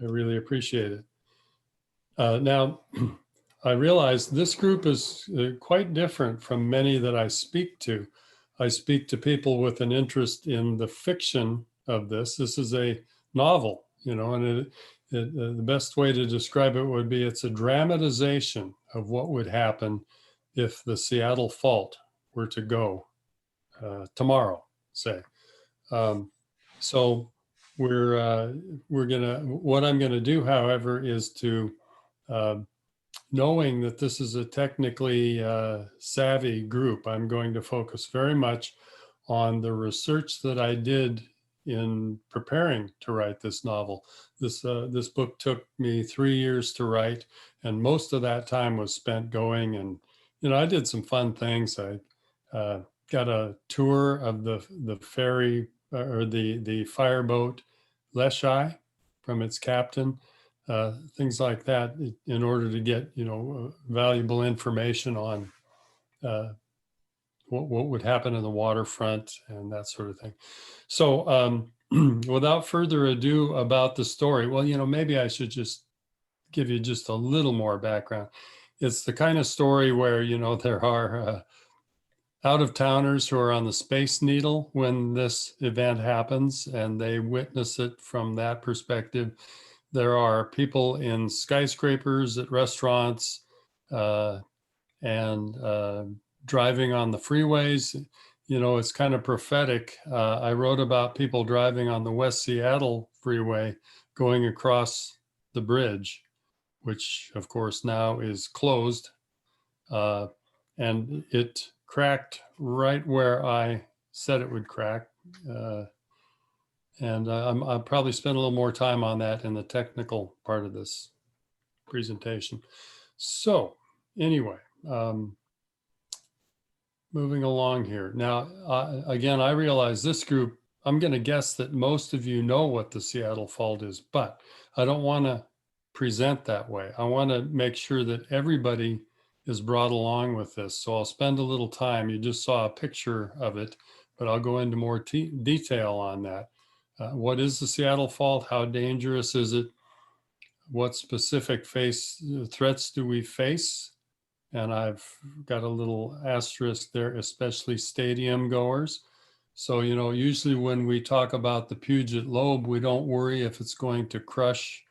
I really appreciate it. Now, I realize this group is quite different from many that I speak to. I speak to people with an interest in the fiction of this. This is a novel, you know, and the best way to describe it would be it's a dramatization of what would happen if the Seattle fault were to go tomorrow, say. So what I'm gonna do, however, is to knowing that this is a technically savvy group, I'm going to focus very much on the research that I did in preparing to write this novel. This book took me 3 years to write, and most of that time was spent going and, you know, I did some fun things. I got a tour of the ferry or the fireboat Leshai from its captain. Things like that in order to get, you know, valuable information on what would happen in the waterfront and that sort of thing. So without further ado about the story, well, you know, maybe I should just give you just a little more background. It's the kind of story where, you know, there are out-of-towners who are on the Space Needle when this event happens, and they witness it from that perspective. There are people in skyscrapers, at restaurants, and driving on the freeways. You know, it's kind of prophetic. I wrote about people driving on the West Seattle freeway going across the bridge, which of course now is closed. And it cracked right where I said it would crack. And I'll probably spend a little more time on that in the technical part of this presentation. So anyway, moving along here. Now, again, I realize this group, I'm going to guess that most of you know what the Seattle Fault is, but I don't want to present that way. I want to make sure that everybody is brought along with this. So I'll spend a little time. You just saw a picture of it, but I'll go into more detail on that. What is the Seattle Fault? How dangerous is it? What specific threats do we face? And I've got a little asterisk there, especially stadium goers. So, you know, usually when we talk about the Puget Lobe, we don't worry if it's going to crush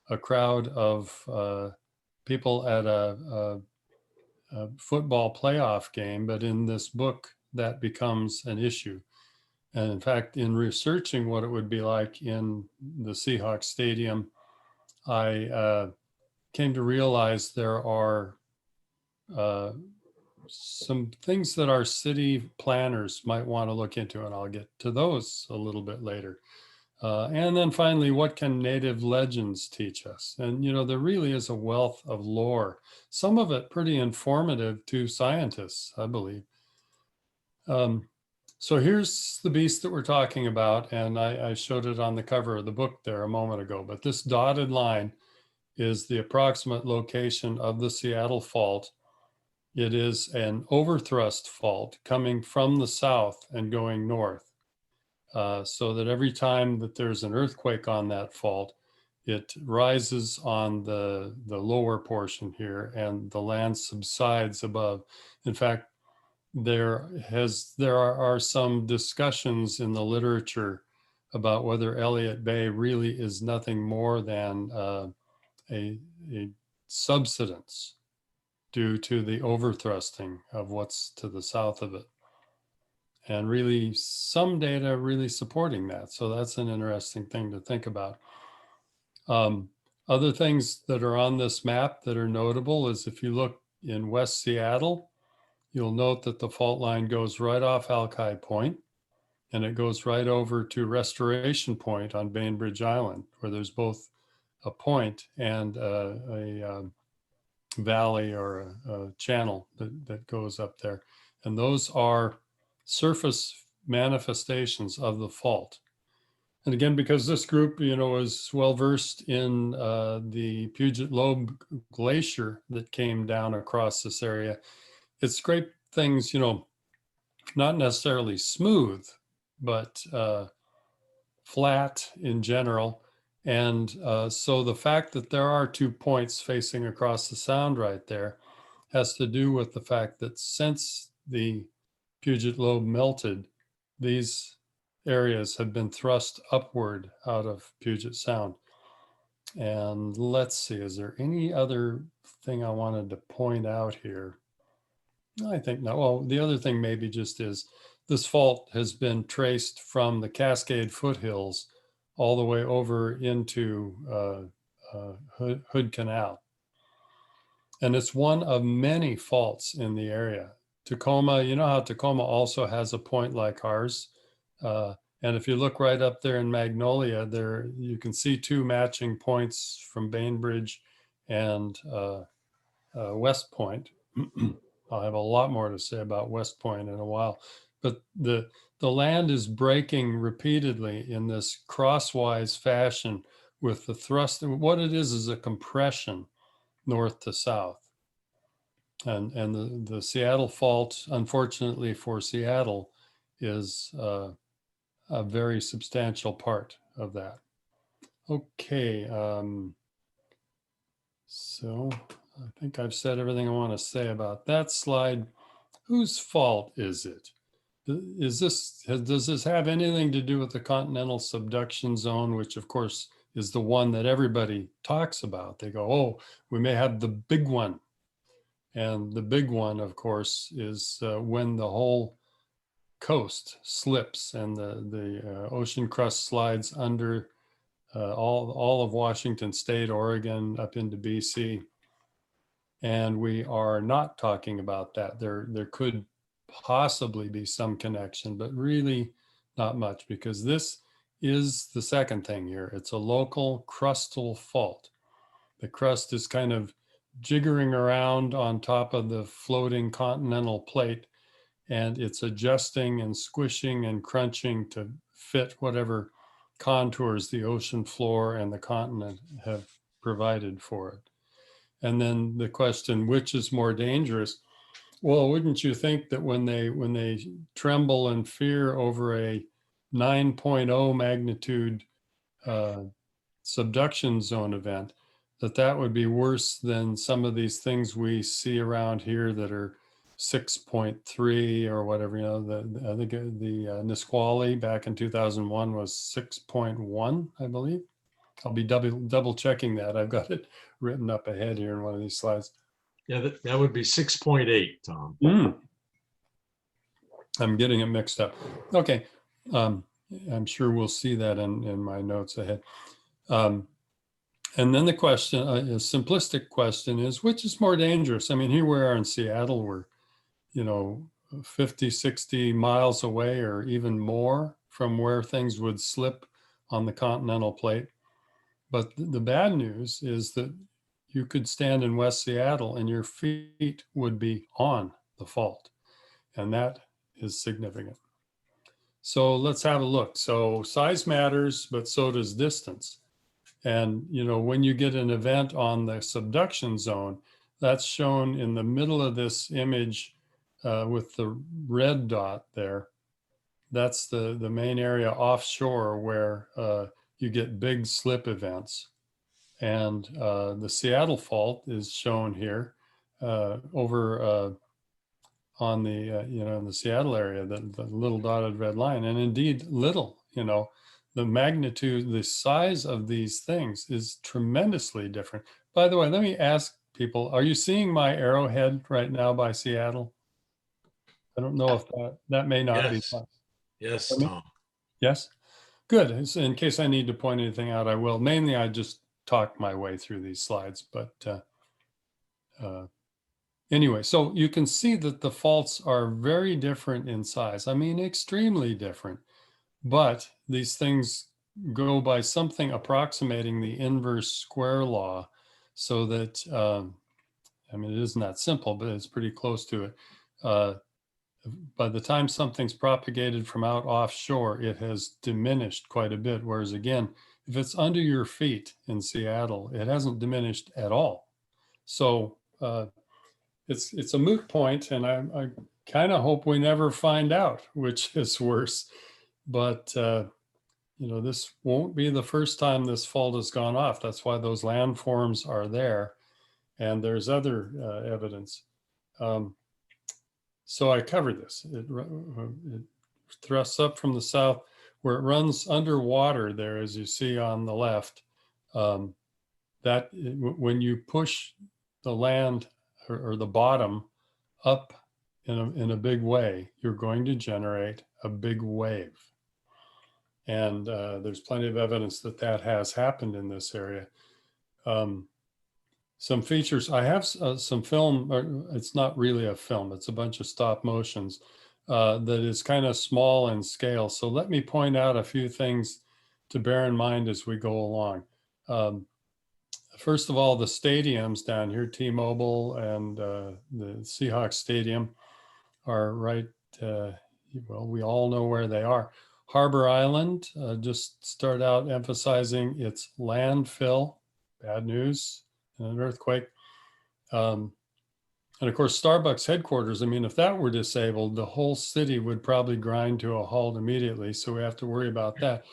a crowd of people at a football playoff game. But in this book, that becomes an issue. And in fact, in researching what it would be like in the Seahawks Stadium, I came to realize there are some things that our city planners might want to look into, and I'll get to those a little bit later. And then finally, what can native legends teach us? And, you know, there really is a wealth of lore, some of it pretty informative to scientists, I believe. So here's the beast that we're talking about, and I showed it on the cover of the book there a moment ago, but this dotted line is the approximate location of the Seattle Fault. It is an overthrust fault coming from the south and going north. So that every time that there's an earthquake on that fault, it rises on the lower portion here and the land subsides above. In fact, there are some discussions in the literature about whether Elliott Bay really is nothing more than a subsidence due to the overthrusting of what's to the south of it. And really some data really supporting that. So that's an interesting thing to think about. Other things that are on this map that are notable is if you look in West Seattle, you'll note that the fault line goes right off Alki Point, and it goes right over to Restoration Point on Bainbridge Island, where there's both a point and a valley or a channel that goes up there. And those are surface manifestations of the fault. And again, because this group, you know, is well-versed in the Puget Lobe Glacier that came down across this area, it scraped things, you know, not necessarily smooth, but flat in general. And so the fact that there are 2 points facing across the sound right there has to do with the fact that since the Puget Lobe melted, these areas have been thrust upward out of Puget Sound. And let's see, is there any other thing I wanted to point out here? I think not. Well, the other thing maybe just is this fault has been traced from the Cascade foothills all the way over into Hood Canal. And it's one of many faults in the area. Tacoma, you know how Tacoma also has a point like ours? And if you look right up there in Magnolia, there you can see 2 matching points from Bainbridge and West Point. I'll have a lot more to say about West Point in a while, but the land is breaking repeatedly in this crosswise fashion with the thrust. What it is a compression north to south. And the Seattle fault, unfortunately for Seattle, is a very substantial part of that. Okay, so I think I've said everything I want to say about that slide. Whose fault is it? Does this have anything to do with the continental subduction zone, which of course is the one that everybody talks about? They go, oh, we may have the big one. And the big one, of course, is when the whole coast slips and the ocean crust slides under all of Washington State, Oregon, up into BC. And we are not talking about that. There could possibly be some connection, but really not much, because this is the second thing here. It's a local crustal fault. The crust is kind of jiggering around on top of the floating continental plate, and it's adjusting and squishing and crunching to fit whatever contours the ocean floor and the continent have provided for it. And then the question, which is more dangerous? Well, wouldn't you think that when they tremble in fear over a 9.0 magnitude subduction zone event, that would be worse than some of these things we see around here that are 6.3 or whatever, I think the Nisqually back in 2001 was 6.1, I believe. I'll be double checking that. I've got it written up ahead here in one of these slides. Yeah, that would be 6.8, Tom. I'm getting it mixed up. Okay. I'm sure we'll see that in my notes ahead. And then the question, a simplistic question is, which is more dangerous? I mean, here we are in Seattle, we're, 50, 60 miles away or even more from where things would slip on the continental plate. But the bad news is that you could stand in West Seattle and your feet would be on the fault. And that is significant. So let's have a look. So size matters, but so does distance. And, when you get an event on the subduction zone, that's shown in the middle of this image with the red dot there. That's the main area offshore where you get big slip events. And the Seattle fault is shown here over on the, in the Seattle area, the little dotted red line. And indeed, little, the magnitude, the size of these things is tremendously different. By the way, let me ask people, are you seeing my arrowhead right now by Seattle? I don't know if that may not be. Yes, Tom. Yes? Good. So in case I need to point anything out, I will. Mainly, I just talk my way through these slides. But anyway, so you can see that the faults are very different in size. I mean, extremely different. But these things go by something approximating the inverse square law, so that, I mean, it isn't that simple, but it's pretty close to it. By the time something's propagated from out offshore, it has diminished quite a bit. Whereas again, if it's under your feet in Seattle, it hasn't diminished at all. So it's a moot point, and I kind of hope we never find out which is worse. But this won't be the first time this fault has gone off. That's why those landforms are there. And there's other evidence. So I covered this. It thrusts up from the south where it runs underwater there, as you see on the left. When you push the land or the bottom up in a big way, you're going to generate a big wave. And there's plenty of evidence that that has happened in this area. Some features, I have some film, it's not really a film, it's a bunch of stop motions that is kind of small in scale. So let me point out a few things to bear in mind as we go along. First of all, the stadiums down here, T-Mobile and the Seahawks Stadium are right, well, we all know where they are. Harbor Island, just start out emphasizing its landfill, bad news, an earthquake. And of course, Starbucks headquarters, I mean, if that were disabled, the whole city would probably grind to a halt immediately. So we have to worry about that.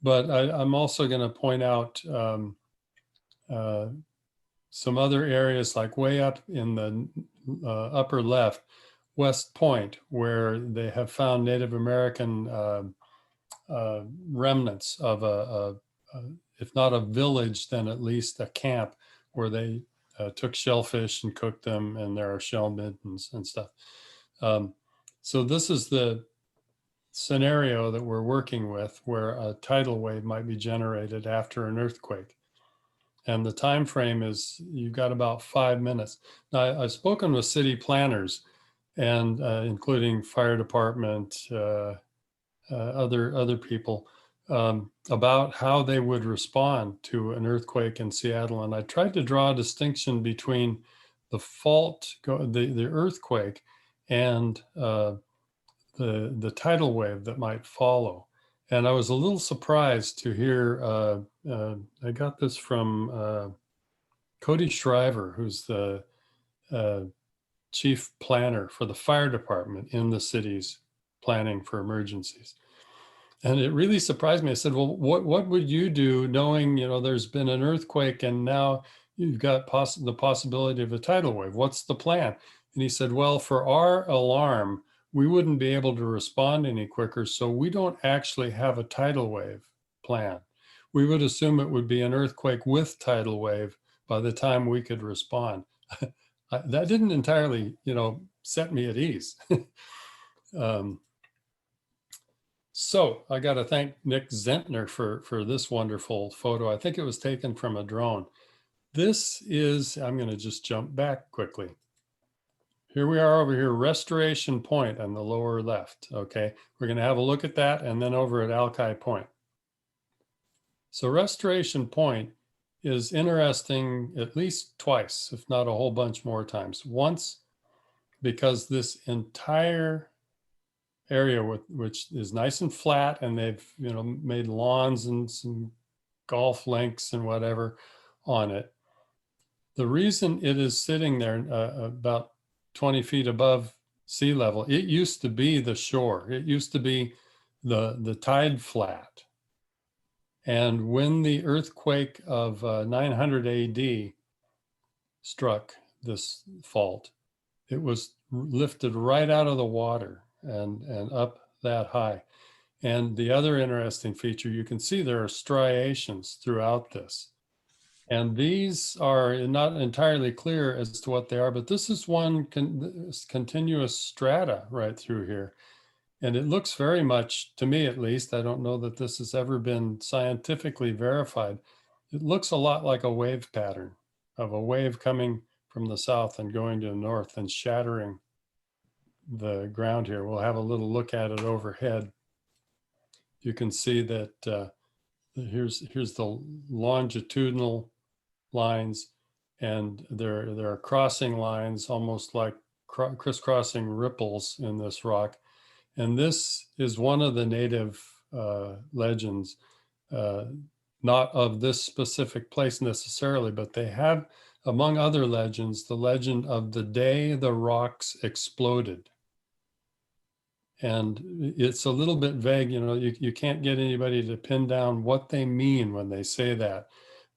But I'm also going to point out some other areas like way up in the upper left, West Point, where they have found Native American remnants of if not a village, then at least a camp where they took shellfish and cooked them, and there are shell middens and stuff. So this is the scenario that we're working with, where a tidal wave might be generated after an earthquake. And the time frame is, you've got about 5 minutes. Now, I've spoken with city planners, and including fire department, other people, about how they would respond to an earthquake in Seattle. And I tried to draw a distinction between the fault, the earthquake, and the tidal wave that might follow. And I was a little surprised to hear, I got this from Cody Shriver, who's the chief planner for the fire department in the city's planning for emergencies. And it really surprised me. I said, well, what would you do knowing, there's been an earthquake and now you've got the possibility of a tidal wave? What's the plan? And he said, well, for our alarm, we wouldn't be able to respond any quicker. So we don't actually have a tidal wave plan. We would assume it would be an earthquake with tidal wave by the time we could respond. That didn't entirely, set me at ease. So I got to thank Nick Zentner for this wonderful photo. I think it was taken from a drone. This is, I'm going to just jump back quickly. Here we are over here, Restoration Point on the lower left. Okay, we're going to have a look at that, and then over at Alki Point. So Restoration Point is interesting at least twice, if not a whole bunch more times. Once, because this entire area which is nice and flat, and they've made lawns and some golf links and whatever on it. The reason it is sitting there about 20 feet above sea level, it used to be the shore. It used to be the tide flat. And when the earthquake of 900 AD struck this fault, it was lifted right out of the water and up that high. And the other interesting feature, you can see there are striations throughout this. And these are not entirely clear as to what they are, but this is one continuous strata right through here. And it looks very much, to me at least, I don't know that this has ever been scientifically verified. It looks a lot like a wave pattern of a wave coming from the south and going to the north and shattering the ground here. We'll have a little look at it overhead. You can see that here's the longitudinal lines, and there are crossing lines, almost like crisscrossing ripples in this rock. And this is one of the native legends, not of this specific place necessarily, but they have, among other legends, the legend of the day the rocks exploded. And it's a little bit vague, you can't get anybody to pin down what they mean when they say that.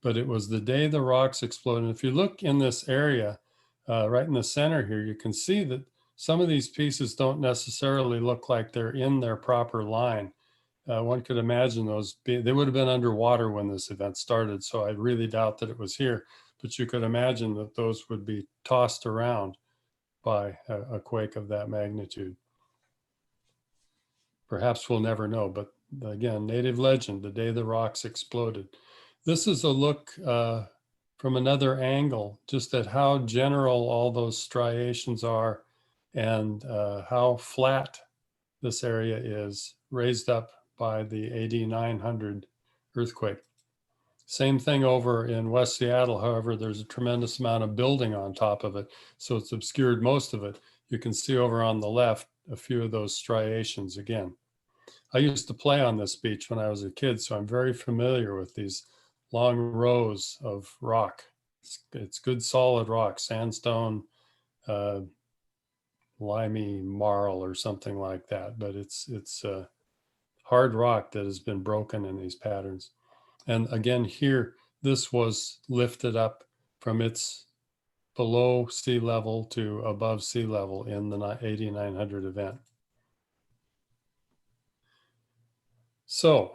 But it was the day the rocks exploded. And if you look in this area, right in the center here, you can see that some of these pieces don't necessarily look like they're in their proper line. One could imagine they would have been underwater when this event started. So I really doubt that it was here, but you could imagine that those would be tossed around by a quake of that magnitude. Perhaps we'll never know, but again, native legend, the day the rocks exploded. This is a look from another angle, just at how general all those striations are and how flat this area is, raised up by the AD 900 earthquake. Same thing over in West Seattle. However, there's a tremendous amount of building on top of it, so it's obscured most of it. You can see over on the left a few of those striations again. I used to play on this beach when I was a kid, so I'm very familiar with these long rows of rock. It's good solid rock, sandstone, limey marl or something like that, but it's hard rock that has been broken in these patterns. And again, here, this was lifted up from its below sea level to above sea level in the 8900 event. So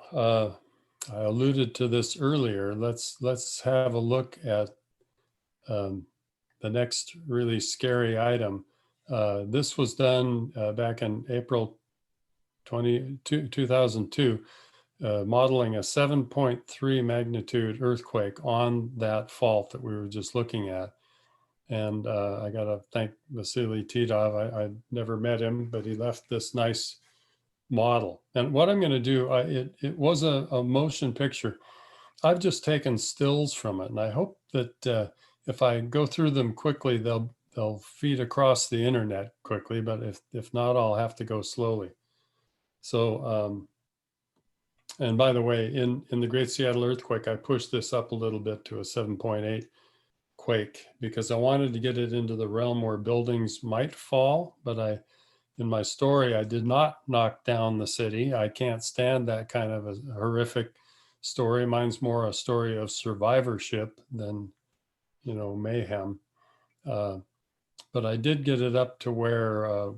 I alluded to this earlier. Let's have a look at the next really scary item. This was done back in April 2002, modeling a 7.3 magnitude earthquake on that fault that we were just looking at. And I got to thank Vasily Titov. I never met him, but he left this nice model. And what I'm going to do, it was a motion picture. I've just taken stills from it, and I hope that if I go through them quickly, they'll feed across the internet quickly. But if not, I'll have to go slowly. So, and by the way, in the Great Seattle earthquake, I pushed this up a little bit to a 7.8 quake because I wanted to get it into the realm where buildings might fall, but in my story, I did not knock down the city. I can't stand that kind of a horrific story. Mine's more a story of survivorship than, mayhem. But I did get it up to where,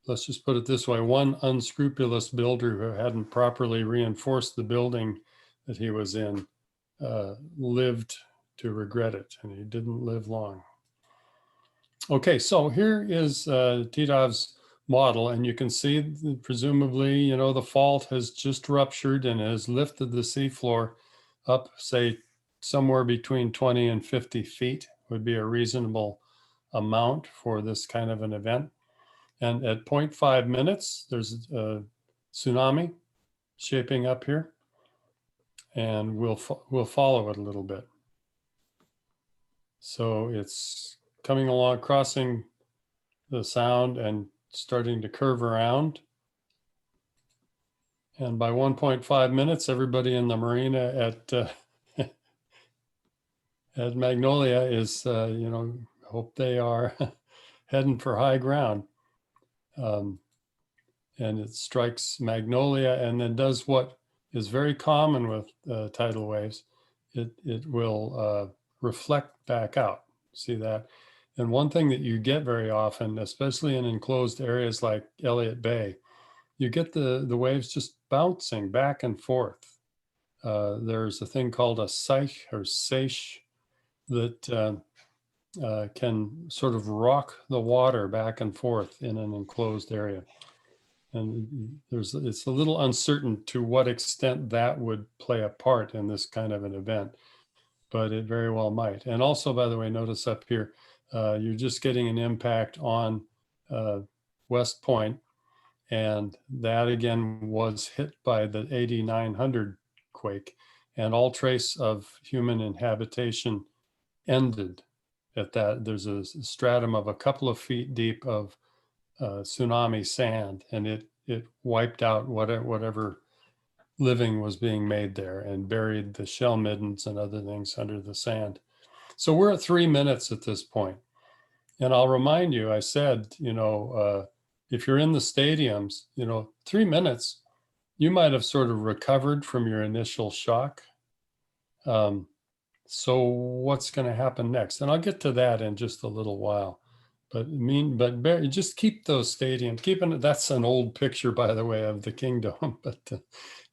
let's just put it this way, one unscrupulous builder who hadn't properly reinforced the building that he was in lived to regret it, and he didn't live long. Okay, so here is Titov's model, and you can see that presumably, the fault has just ruptured and has lifted the seafloor up, say, somewhere between 20 and 50 feet would be a reasonable amount for this kind of an event. And at 0.5 minutes, there's a tsunami shaping up here, and we'll follow it a little bit. So it's coming along, crossing the sound and starting to curve around. And by 1.5 minutes, everybody in the marina at at Magnolia is, hope they are heading for high ground. And it strikes Magnolia and then does what is very common with tidal waves. It will reflect back out. See that? And one thing that you get very often, especially in enclosed areas like Elliott Bay, you get the waves just bouncing back and forth. There's a thing called a seiche or seiche that can sort of rock the water back and forth in an enclosed area. And it's a little uncertain to what extent that would play a part in this kind of an event, but it very well might. And also, by the way, notice up here, you're just getting an impact on West Point, and that again was hit by the 8900 quake, and all trace of human inhabitation ended at that. There's a stratum of a couple of feet deep of tsunami sand, and it wiped out whatever living was being made there and buried the shell middens and other things under the sand. So we're at 3 minutes at this point. And I'll remind you, I said, if you're in the stadiums, 3 minutes, you might have sort of recovered from your initial shock. So what's going to happen next? And I'll get to that in just a little while. But just keep those stadiums. That's an old picture, by the way, of the Kingdom. But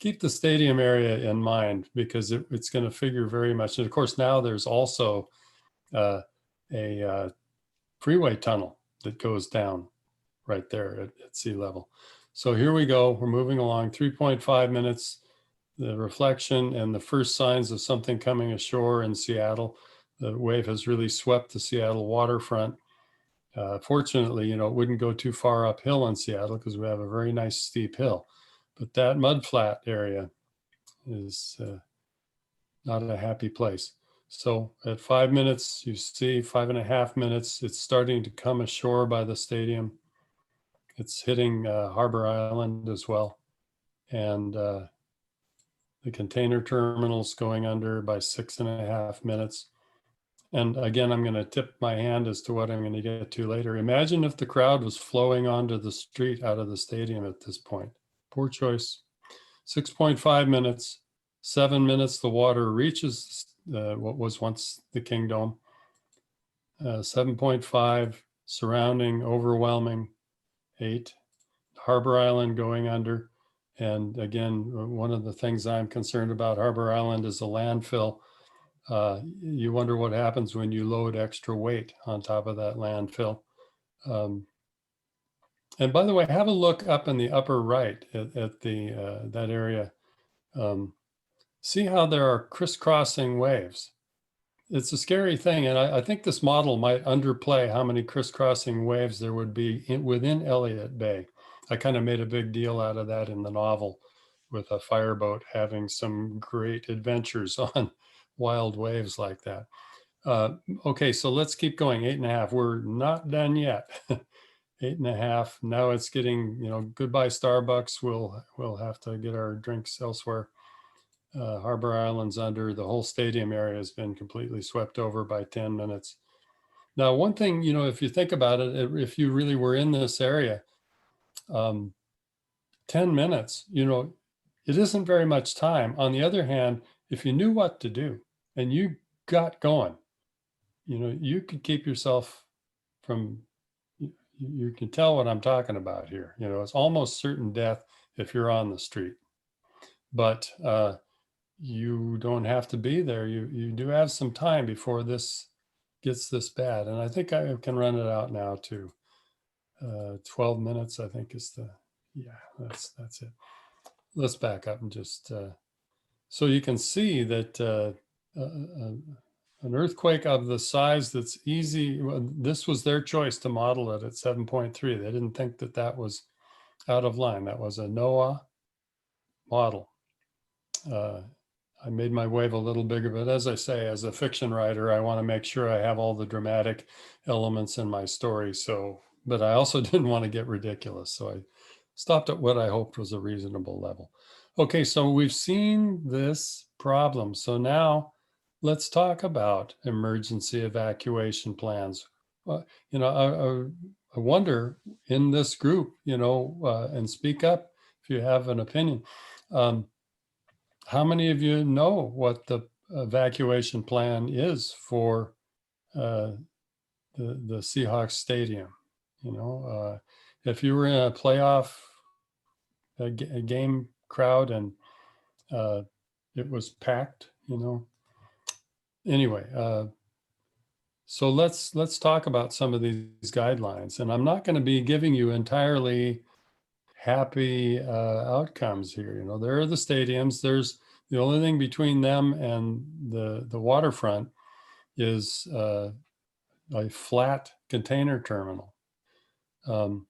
keep the stadium area in mind, because it's going to figure very much. And of course, now there's also a freeway tunnel that goes down right there at sea level. So here we go. We're moving along. 3.5 minutes. The reflection and the first signs of something coming ashore in Seattle. The wave has really swept the Seattle waterfront. Fortunately, it wouldn't go too far uphill in Seattle because we have a very nice steep hill. But that mudflat area is not a happy place. So at 5 minutes, you see 5.5 minutes, it's starting to come ashore by the stadium. It's hitting Harbor Island as well. And the container terminal's going under by 6.5 minutes. And again, I'm going to tip my hand as to what I'm going to get to later. Imagine if the crowd was flowing onto the street out of the stadium at this point. Poor choice. 6.5 minutes, 7 minutes, the water reaches what was once the Kingdom. 7.5, surrounding, overwhelming. 8, Harbor Island going under. And again, one of the things I'm concerned about Harbor Island is a landfill. You wonder what happens when you load extra weight on top of that landfill. And by the way, have a look up in the upper right at the that area. See how there are crisscrossing waves. It's a scary thing, and I think this model might underplay how many crisscrossing waves there would be within Elliott Bay. I kind of made a big deal out of that in the novel, with a fireboat having some great adventures on wild waves like that. Okay, so let's keep going. 8.5. We're not done yet. 8.5. Now it's getting, goodbye Starbucks. We'll have to get our drinks elsewhere. Harbor Island's under. The whole stadium area has been completely swept over by 10 minutes. Now, one thing, if you think about it, if you really were in this area, 10 minutes, it isn't very much time. On the other hand, if you knew what to do and you got going, you could keep yourself from, you can tell what I'm talking about here. It's almost certain death if you're on the street. But you don't have to be there. You do have some time before this gets this bad. And I think I can run it out now to 12 minutes, I think is that's it. Let's back up and just, so you can see that an earthquake of the size that's easy, this was their choice to model it at 7.3. They didn't think that that was out of line. That was a NOAA model. I made my wave a little bigger, but as I say, as a fiction writer, I want to make sure I have all the dramatic elements in my story. So, but I also didn't want to get ridiculous. So I stopped at what I hoped was a reasonable level. Okay, so we've seen this problem. So now let's talk about emergency evacuation plans. I wonder in this group, and speak up if you have an opinion. How many of you know what the evacuation plan is for the Seahawks Stadium? If you were in a playoff a game crowd and it was packed, Anyway, so let's talk about some of these guidelines. And I'm not going to be giving you entirely happy outcomes here. There are the stadiums. There's the only thing between them and the waterfront is a flat container terminal. And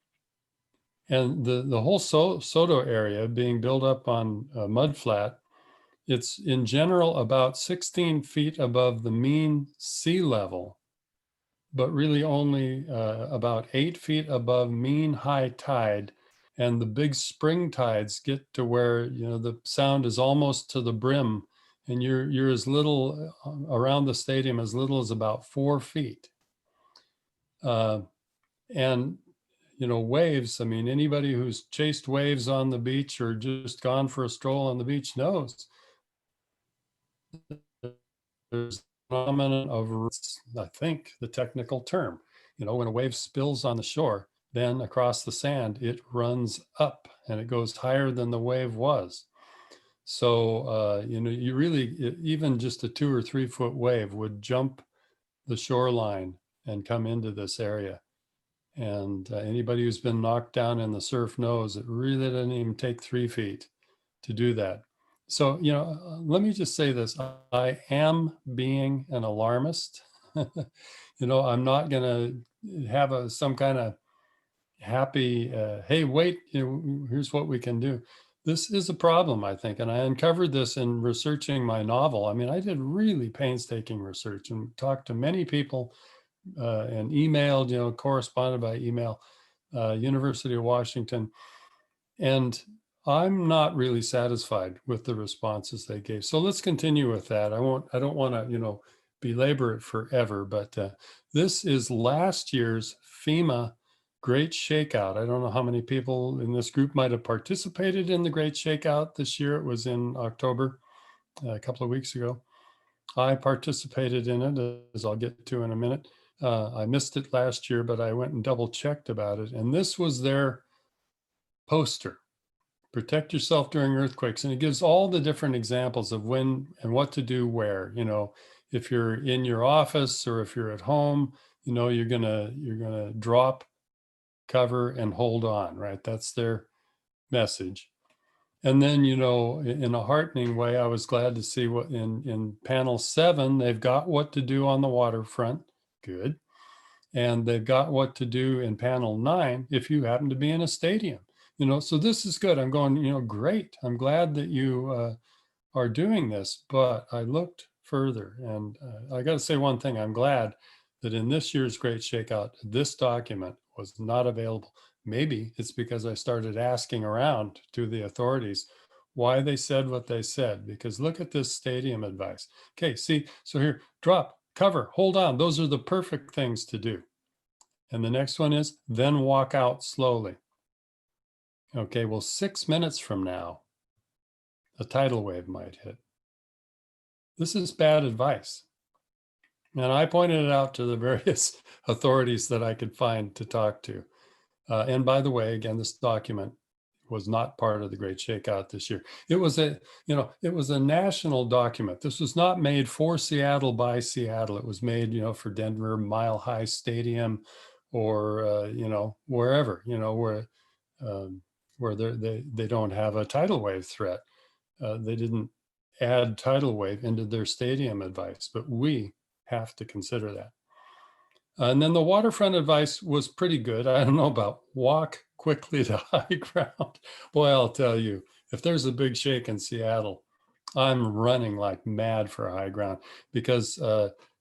the whole Soto area being built up on a mud flat, it's in general about 16 feet above the mean sea level, but really only about 8 feet above mean high tide. And the big spring tides get to where, the sound is almost to the brim, and you're as little around the stadium, as little as about 4 feet. And waves. I mean, anybody who's chased waves on the beach or just gone for a stroll on the beach knows there's a phenomenon of, I think, the technical term. When a wave spills on the shore, then across the sand, it runs up and it goes higher than the wave was. So, you really, even just a 2 or 3 foot wave would jump the shoreline and come into this area. And anybody who's been knocked down in the surf knows it really doesn't even take 3 feet to do that. So, let me just say this. I am being an alarmist. I'm not going to have some kind of happy, hey, wait, here's what we can do. This is a problem, I think. And I uncovered this in researching my novel. I mean, I did really painstaking research and talked to many people and emailed, corresponded by email, University of Washington. And I'm not really satisfied with the responses they gave. So let's continue with that. I don't want to, belabor it forever, but this is last year's FEMA Great Shakeout. I don't know how many people in this group might have participated in the Great Shakeout this year. It was in October, a couple of weeks ago. I participated in it, as I'll get to in a minute. I missed it last year, but I went and double checked about it. And this was their poster: protect yourself during earthquakes. And it gives all the different examples of when and what to do where. If you're in your office or if you're at home, you're gonna drop, cover, and hold on, right? That's their message. And then, in a heartening way, I was glad to see what in panel 7, they've got what to do on the waterfront. Good. And they've got what to do in panel 9 if you happen to be in a stadium. So this is good. I'm going, great. I'm glad that you are doing this. But I looked further, and I got to say one thing. I'm glad that in this year's Great Shakeout, this document was not available. Maybe it's because I started asking around to the authorities why they said what they said, because look at this stadium advice. Okay, see, so here, drop, cover, hold on. Those are the perfect things to do. And the next one is then walk out slowly. Okay, well, 6 minutes from now, a tidal wave might hit. This is bad advice. And I pointed it out to the various authorities that I could find to talk to. And by the way, again, this document was not part of the Great Shakeout this year. It was a national document. This was not made for Seattle by Seattle. It was made, for Denver Mile High Stadium, or wherever, where they don't have a tidal wave threat. They didn't add tidal wave into their stadium advice, but we have to consider that. And then the waterfront advice was pretty good. I don't know about walk quickly to high ground. Boy, I'll tell you, if there's a big shake in Seattle, I'm running like mad for high ground, because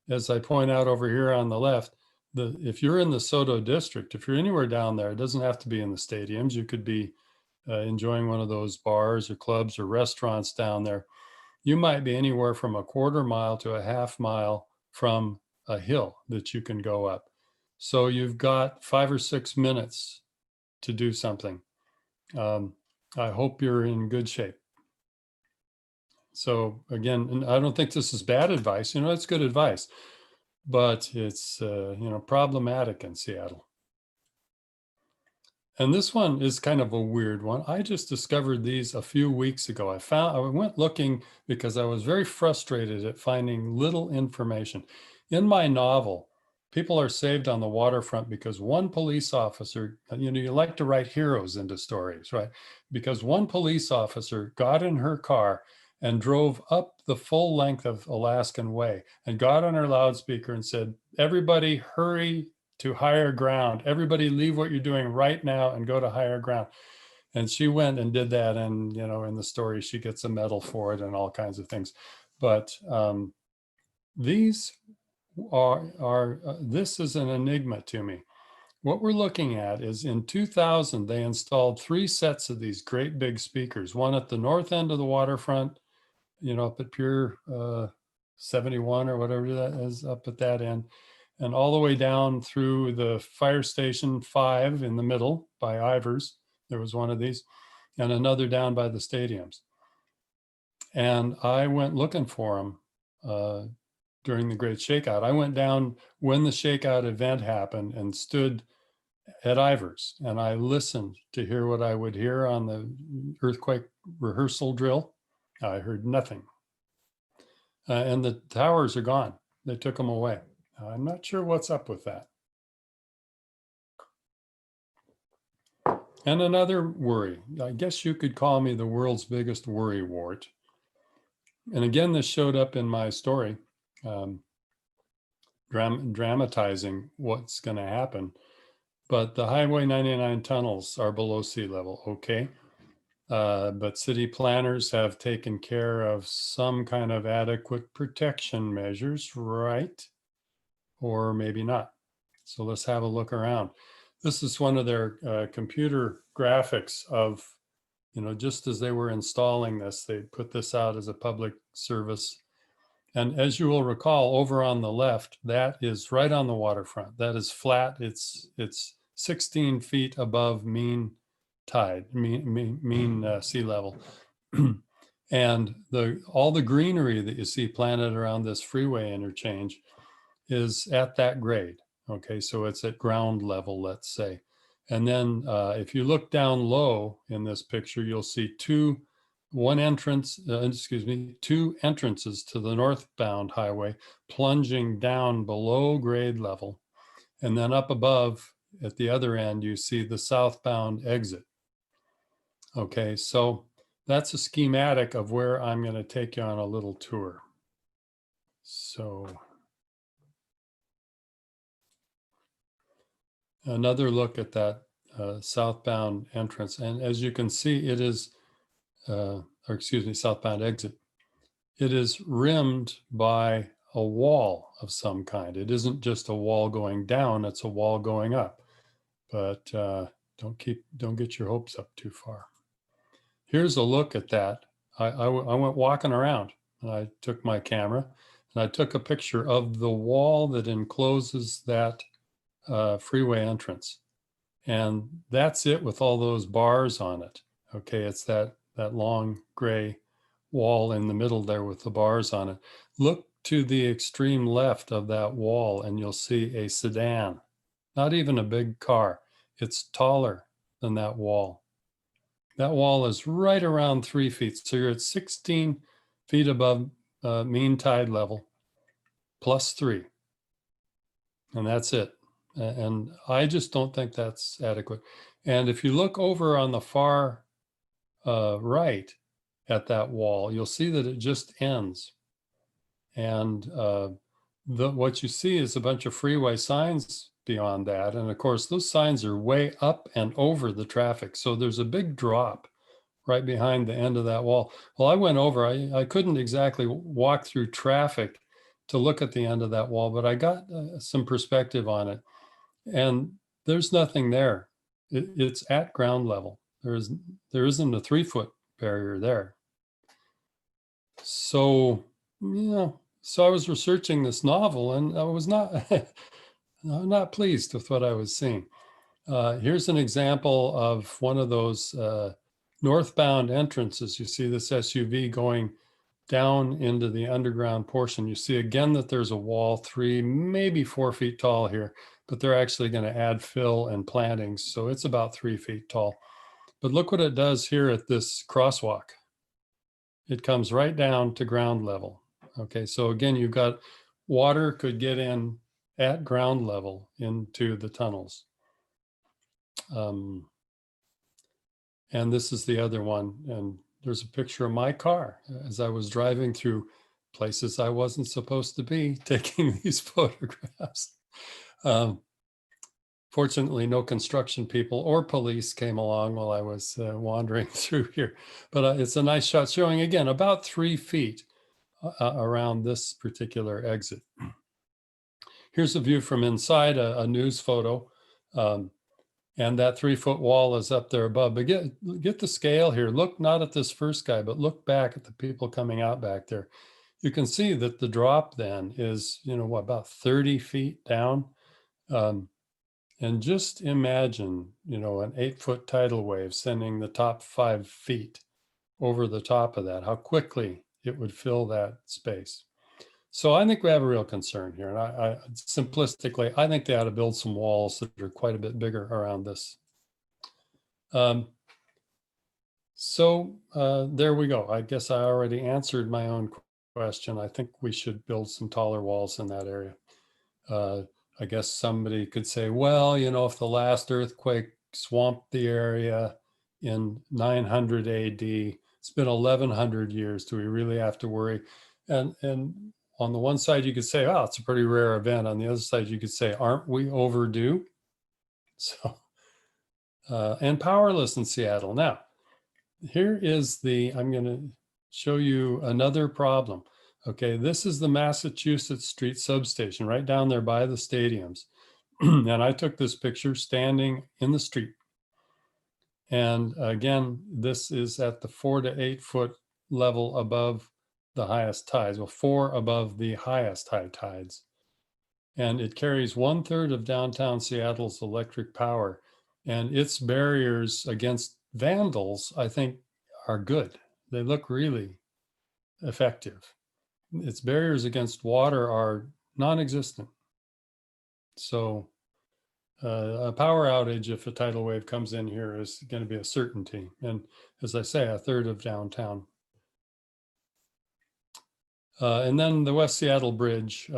as I point out over here on the left, if you're in the Soto district, if you're anywhere down there, it doesn't have to be in the stadiums. You could be enjoying one of those bars or clubs or restaurants down there. You might be anywhere from a quarter mile to a half mile from a hill that you can go up. So you've got 5 or 6 minutes to do something. I hope you're in good shape. So again, I don't think this is bad advice. It's good advice, but it's problematic in Seattle. And this one is kind of a weird one. I just discovered these a few weeks ago. I went looking because I was very frustrated at finding little information. In my novel, people are saved on the waterfront because one police officer, you like to write heroes into stories, right? Because one police officer got in her car and drove up the full length of Alaskan Way and got on her loudspeaker and said, "Everybody hurry to higher ground. Everybody leave what you're doing right now and go to higher ground." And she went and did that. And, in the story, she gets a medal for it and all kinds of things. But these this is an enigma to me. What we're looking at is in 2000, they installed 3 sets of these great big speakers, one at the north end of the waterfront, up at Pier 71 or whatever that is up at that end. and all the way down through the fire station 5 in the middle by Ivers. There was one of these, and another down by the stadiums. And I went looking for them during the Great Shakeout. I went down when the shakeout event happened and stood at Ivers, and I listened to hear what I would hear on the earthquake rehearsal drill. I heard nothing. And the towers are gone. They took them away. I'm not sure what's up with that. And another worry, I guess you could call me the world's biggest worrywart. And again, this showed up in my story, dramatizing what's going to happen. But the Highway 99 tunnels are below sea level, okay? But city planners have taken care of some kind of adequate protection measures, right? Or maybe not. So let's have a look around. This is one of their computer graphics of, just as they were installing this, they put this out as a public service. And as you will recall, over on the left, that is right on the waterfront. That is flat. It's 16 feet above mean tide, mean sea level. And all the greenery that you see planted around this freeway interchange is at that grade. Okay, so it's at ground level, let's say. And then if you look down low in this picture, you'll see two entrances to the northbound highway plunging down below grade level. And then up above at the other end, you see the southbound exit. Okay, so that's a schematic of where I'm going to take you on a little tour. So another look at that southbound entrance. And as you can see, it is, southbound exit. It is rimmed by a wall of some kind. It isn't just a wall going down, it's a wall going up. But don't get your hopes up too far. Here's a look at that. I went walking around and I took my camera and I took a picture of the wall that encloses that freeway entrance. And that's it with all those bars on it. Okay, it's that long gray wall in the middle there with the bars on it. Look to the extreme left of that wall and you'll see a sedan, not even a big car. It's taller than that wall. That wall is right around 3 feet. So you're at 16 feet above mean tide level, +3. And that's it. And I just don't think that's adequate. And if you look over on the far right at that wall, you'll see that it just ends. And what you see is a bunch of freeway signs beyond that. And of course, those signs are way up and over the traffic. So there's a big drop right behind the end of that wall. Well, I went over, I couldn't exactly walk through traffic to look at the end of that wall, but I got some perspective on it. And there's nothing there. It's at ground level. There isn't a 3-foot barrier there. So, so I was researching this novel and I was I'm not pleased with what I was seeing. Here's an example of one of those northbound entrances. You see this SUV going down into the underground portion. You see again that there's a wall 3, maybe 4 feet tall here, but they're actually going to add fill and plantings. So it's about 3 feet tall. But look what it does here at this crosswalk. It comes right down to ground level. Okay, so again, you've got water could get in at ground level into the tunnels. And this is the other one. And there's a picture of my car as I was driving through places I wasn't supposed to be taking these photographs. Fortunately, no construction people or police came along while I was wandering through here. But it's a nice shot showing, again, about 3 feet around this particular exit. Here's a view from inside, a news photo. And that 3-foot wall is up there above. But get the scale here. Look not at this first guy, but look back at the people coming out back there. you can see that the drop then is, what, about 30 feet down. And just imagine, an 8-foot tidal wave sending the top 5 feet over the top of that, how quickly it would fill that space. So I think we have a real concern here. And I simplistically, I think they ought to build some walls that are quite a bit bigger around this. There we go. I guess I already answered my own question. I think we should build some taller walls in that area. I guess somebody could say, well, if the last earthquake swamped the area in 900 AD, it's been 1100 years. Do we really have to worry? And on the one side, you could say, oh, it's a pretty rare event. On the other side, you could say, aren't we overdue? So, and powerless in Seattle. Now, here is I'm going to show you another problem. Okay, this is the Massachusetts Street substation right down there by the stadiums. And I took this picture standing in the street. And again, this is at the 4 to 8 foot level above the highest tides, well, 4 above the highest high tides. And it carries 1/3 of downtown Seattle's electric power. And its barriers against vandals, I think, are good. They look really effective. Its barriers against water are non-existent. So a power outage, if a tidal wave comes in here, is going to be a certainty. And as I say, 1/3 of downtown. And then the West Seattle Bridge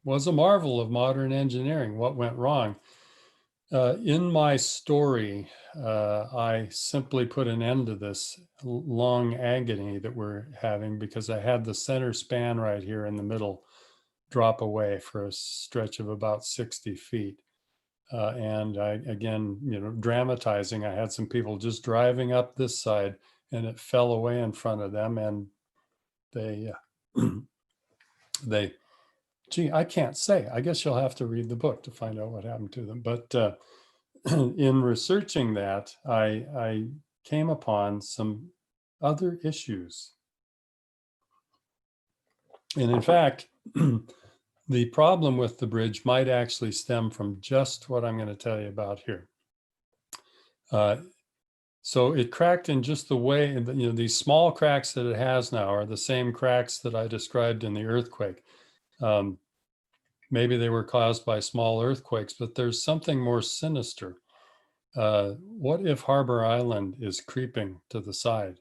was a marvel of modern engineering. What went wrong? In my story, I simply put an end to this long agony that we're having because I had the center span right here in the middle drop away for a stretch of about 60 feet. And I, again, dramatizing, I had some people just driving up this side and it fell away in front of them and they, gee, I can't say. I guess you'll have to read the book to find out what happened to them. But in researching that, I came upon some other issues. And in fact, the problem with the bridge might actually stem from just what I'm going to tell you about here. So it cracked in just the way, these small cracks that it has now are the same cracks that I described in the earthquake. Maybe they were caused by small earthquakes, but there's something more sinister. What if Harbor Island is creeping to the side?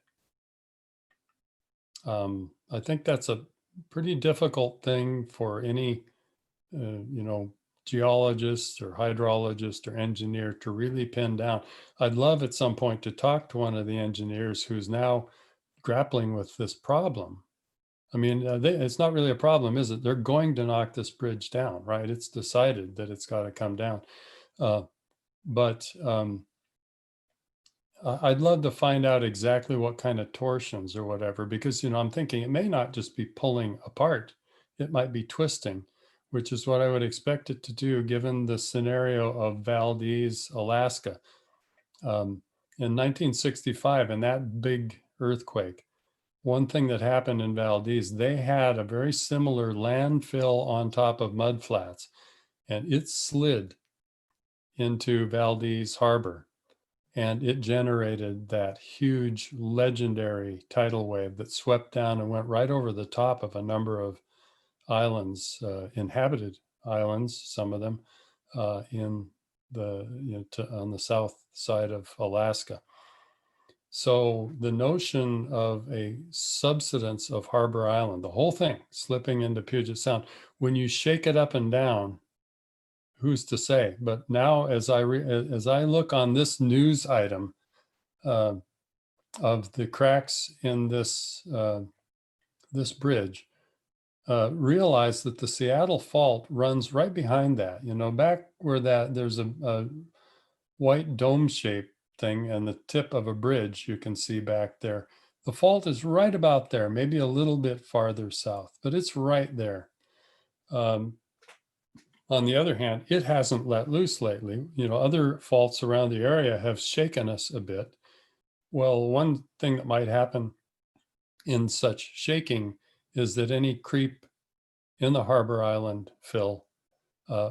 I think that's a pretty difficult thing for any, geologist or hydrologist or engineer to really pin down. I'd love at some point to talk to one of the engineers who's now grappling with this problem. I mean, it's not really a problem, is it? They're going to knock this bridge down, right? It's decided that it's got to come down. But I'd love to find out exactly what kind of torsions or whatever, because, I'm thinking it may not just be pulling apart. It might be twisting, which is what I would expect it to do given the scenario of Valdez, Alaska. In 1965, in that big earthquake, one thing that happened in Valdez, they had a very similar landfill on top of mudflats, and it slid into Valdez Harbor. And it generated that huge legendary tidal wave that swept down and went right over the top of a number of islands, inhabited islands, some of them in the, on the south side of Alaska. So the notion of a subsidence of Harbor Island, the whole thing slipping into Puget Sound, when you shake it up and down, who's to say? But now, as I look on this news item of the cracks in this this bridge, realize that the Seattle Fault runs right behind that. Back where there's a white dome-shaped thing and the tip of a bridge you can see back there. The fault is right about there, maybe a little bit farther south, but it's right there. On the other hand, it hasn't let loose lately. Other faults around the area have shaken us a bit. Well, one thing that might happen in such shaking is that any creep in the harbor island fill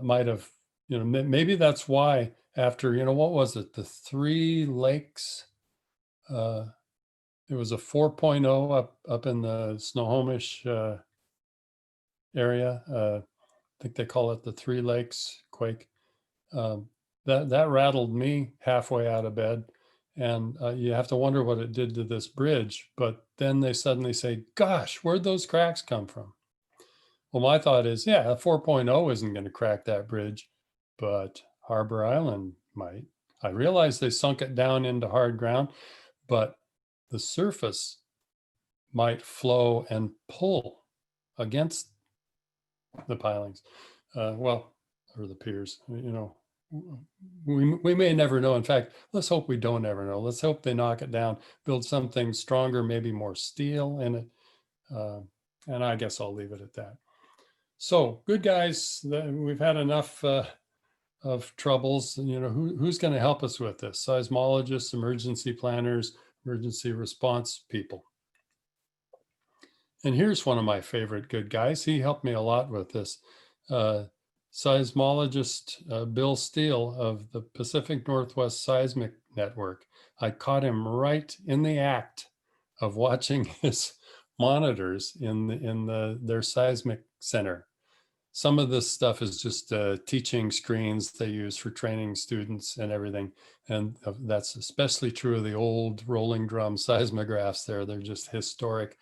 might have, maybe that's why after, what was it? The Three Lakes, it was a 4.0 up in the Snohomish area. I think they call it the Three Lakes quake. That rattled me halfway out of bed. And you have to wonder what it did to this bridge. But then they suddenly say, gosh, where'd those cracks come from? Well, my thought is, yeah, a 4.0 isn't going to crack that bridge, but Harbor Island might. I realize they sunk it down into hard ground, but the surface might flow and pull against the pilings. Or the piers, we may never know. In fact, let's hope we don't ever know. Let's hope they knock it down, build something stronger, maybe more steel in it. And I guess I'll leave it at that. So good guys, we've had enough of troubles. Who's going to help us with this? Seismologists, emergency planners, emergency response people. And here's one of my favorite good guys. He helped me a lot with this. Seismologist Bill Steele of the Pacific Northwest Seismic Network. I caught him right in the act of watching his monitors in their seismic center. Some of this stuff is just teaching screens they use for training students and everything. And that's especially true of the old rolling drum seismographs there. They're just historic.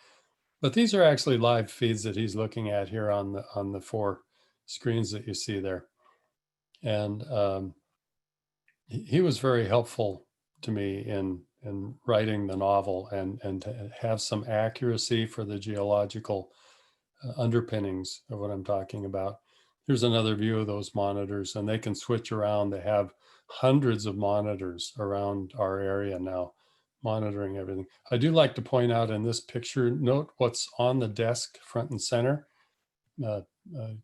But these are actually live feeds that he's looking at here on the 4 screens that you see there. And he was very helpful to me in writing the novel and to have some accuracy for the geological underpinnings of what I'm talking about. Here's another view of those monitors, and they can switch around. They have hundreds of monitors around our area now, monitoring everything. I do like to point out in this picture, note what's on the desk front and center. A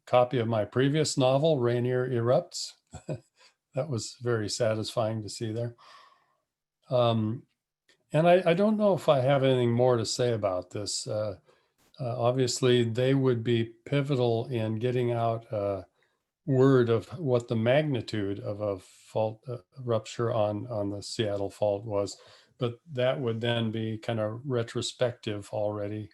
copy of my previous novel, Rainier Erupts. That was very satisfying to see there. And I don't know if I have anything more to say about this. Obviously, they would be pivotal in getting out word of what the magnitude of a fault rupture on the Seattle fault was. But that would then be kind of retrospective already.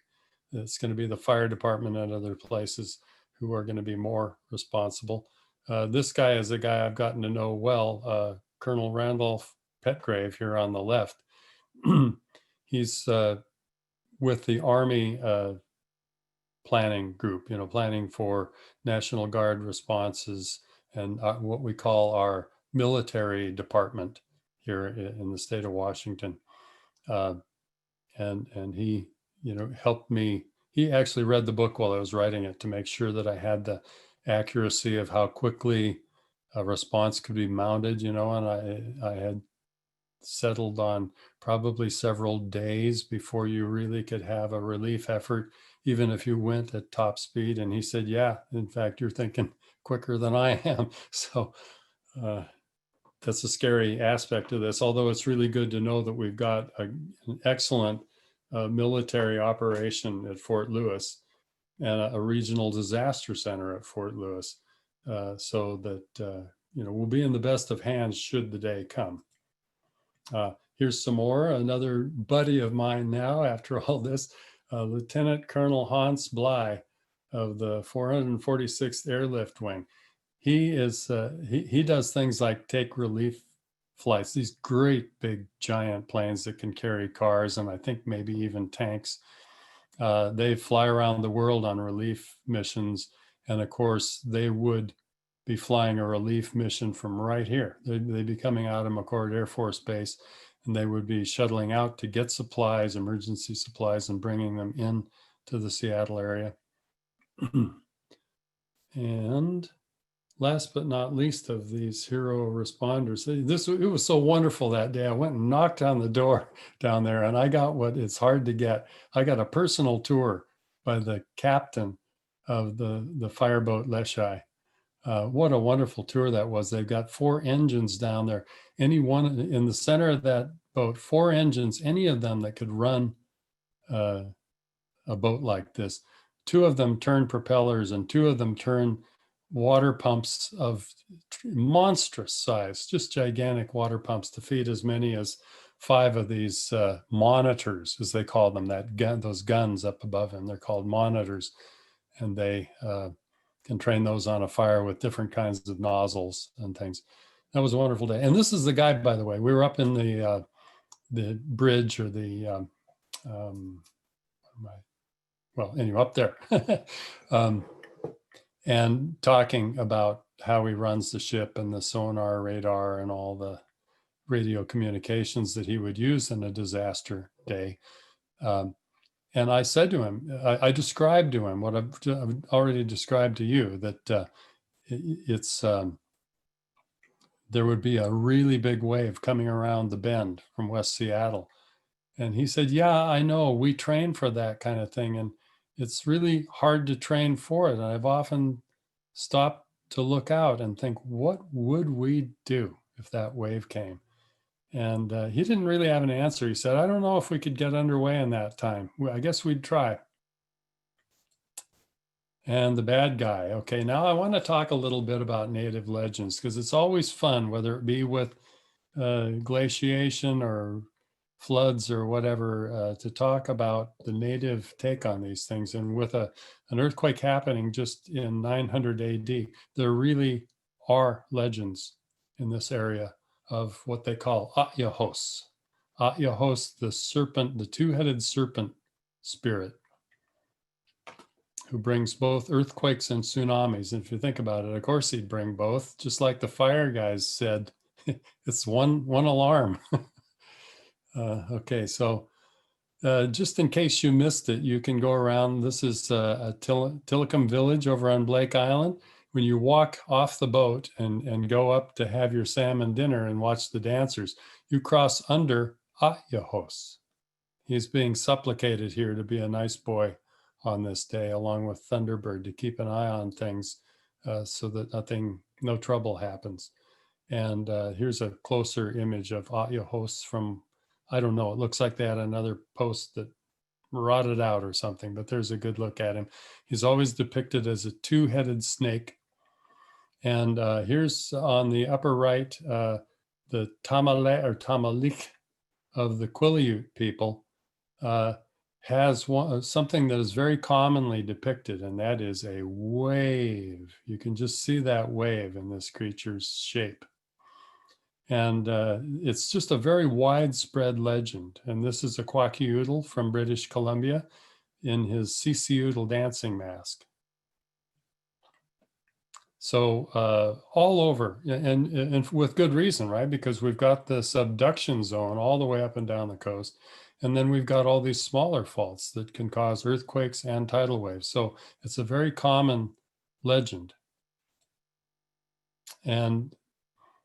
It's going to be the fire department and other places who are going to be more responsible. This guy is a guy I've gotten to know well, Colonel Randolph Petgrave here on the left. He's with the Army planning group, planning for National Guard responses and what we call our military department here in the state of Washington. And he, helped me. He actually read the book while I was writing it to make sure that I had the accuracy of how quickly a response could be mounted, and I had settled on probably several days before you really could have a relief effort, even if you went at top speed. And he said, yeah, in fact, you're thinking quicker than I am. So that's a scary aspect of this, although it's really good to know that we've got an excellent military operation at Fort Lewis and a regional disaster center at Fort Lewis, so that we'll be in the best of hands should the day come. Here's some more. Another buddy of mine now, after all this, Lieutenant Colonel Hans Bly of the 446th Airlift Wing. He is he does things like take relief flights, these great big giant planes that can carry cars and I think maybe even tanks. They fly around the world on relief missions, and of course they would be flying a relief mission from right here. They'd be coming out of McChord Air Force Base, and they would be shuttling out to get supplies, emergency supplies, and bringing them in to the Seattle area. And last but not least of these hero responders, it was so wonderful that day. I went and knocked on the door down there, and I got what it's hard to get. I got a personal tour by the captain of the fireboat Leshai. What a wonderful tour that was. They've got 4 engines down there. Any one in the center of that boat, 4 engines, any of them that could run a boat like this. two of them turn propellers and two of them turn water pumps of monstrous size, just gigantic water pumps to feed as many as 5 of these monitors, as they call them, those guns up above him. They're called monitors, and they can train those on a fire with different kinds of nozzles and things. That was a wonderful day. And this is the guy, by the way. We were up in the bridge, or the well, anyway, up there, and talking about how he runs the ship and the sonar, radar, and all the radio communications that he would use in a disaster day. And I said to him, I described to him what I've already described to you, that it's there would be a really big wave coming around the bend from West Seattle. And he said, yeah, I know, we train for that kind of thing, and it's really hard to train for it. And I've often stopped to look out and think, what would we do if that wave came? And he didn't really have an answer. He said, I don't know if we could get underway in that time. I guess we'd try. And the bad guy. Okay, now I want to talk a little bit about native legends, because it's always fun, whether it be with glaciation or floods or whatever, to talk about the native take on these things. And with an earthquake happening just in 900 AD, there really are legends in this area of what they call Atyahos. Atyahos, the serpent, the two-headed serpent spirit, who brings both earthquakes and tsunamis. And if you think about it, of course he'd bring both, just like the fire guys said, it's one alarm. Okay, so just in case you missed it, you can go around. This is a Tilikum village over on Blake Island. When you walk off the boat and go up to have your salmon dinner and watch the dancers, you cross under Atyahos. He's being supplicated here to be a nice boy on this day, along with Thunderbird, to keep an eye on things so that no trouble happens. And here's a closer image of Atyahos from, I don't know, it looks like they had another post that rotted out or something, but there's a good look at him. He's always depicted as a two-headed snake. And here's on the upper right, the Tamale or Tamalik of the Quileute people has something that is very commonly depicted, and that is a wave. You can just see that wave in this creature's shape. And it's just a very widespread legend. And this is a Kwakiutl from British Columbia in his Sisiutl dancing mask. So all over, and with good reason, right? Because we've got the subduction zone all the way up and down the coast. And then we've got all these smaller faults that can cause earthquakes and tidal waves. So it's a very common legend. And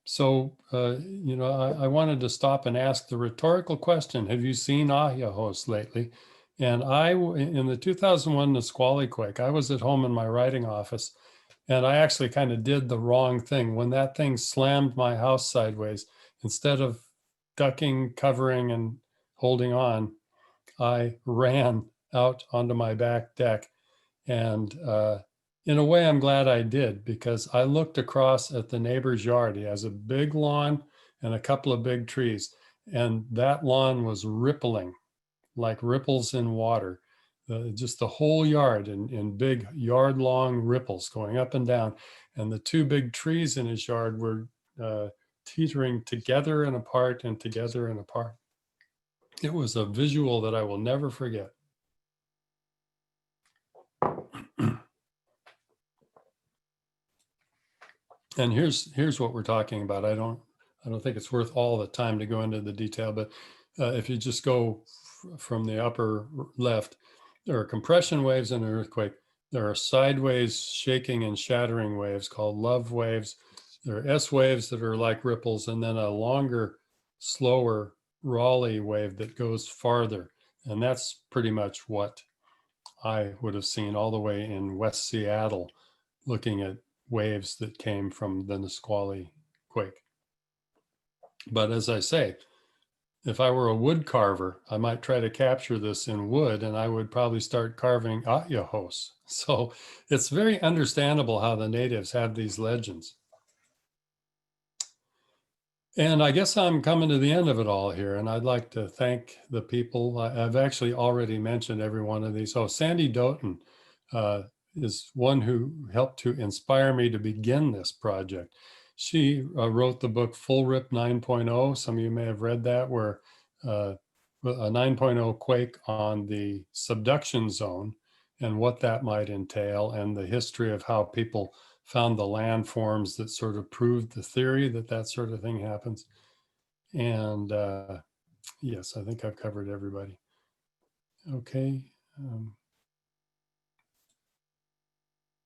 so, I wanted to stop and ask the rhetorical question, have you seen Atyahos lately? And in the 2001 Nisqually quake, I was at home in my writing office, and I actually kind of did the wrong thing. When that thing slammed my house sideways, instead of ducking, covering, and holding on, I ran out onto my back deck. And in a way, I'm glad I did, because I looked across at the neighbor's yard. He has a big lawn and a couple of big trees. And that lawn was rippling like ripples in water. Just the whole yard in big yard-long ripples going up and down. And the two big trees in his yard were teetering together and apart and together and apart. It was a visual that I will never forget. And here's what we're talking about. I don't think it's worth all the time to go into the detail, but if you just go from the upper left, there are compression waves in an earthquake. There are sideways shaking and shattering waves called love waves. There are S waves that are like ripples, and then a longer, slower Raleigh wave that goes farther. And that's pretty much what I would have seen all the way in West Seattle, looking at waves that came from the Nisqually quake. But as I say, if I were a wood carver, I might try to capture this in wood, and I would probably start carving Atyahos. So it's very understandable how the natives have these legends. And I guess I'm coming to the end of it all here, and I'd like to thank the people. I've actually already mentioned every one of these. Oh, Sandy Doughton uh, is one who helped to inspire me to begin this project. She wrote the book Full Rip 9.0. Some of you may have read that, where a 9.0 quake on the subduction zone and what that might entail, and the history of how people found the landforms that sort of proved the theory that that sort of thing happens. And yes, I think I've covered everybody. Okay.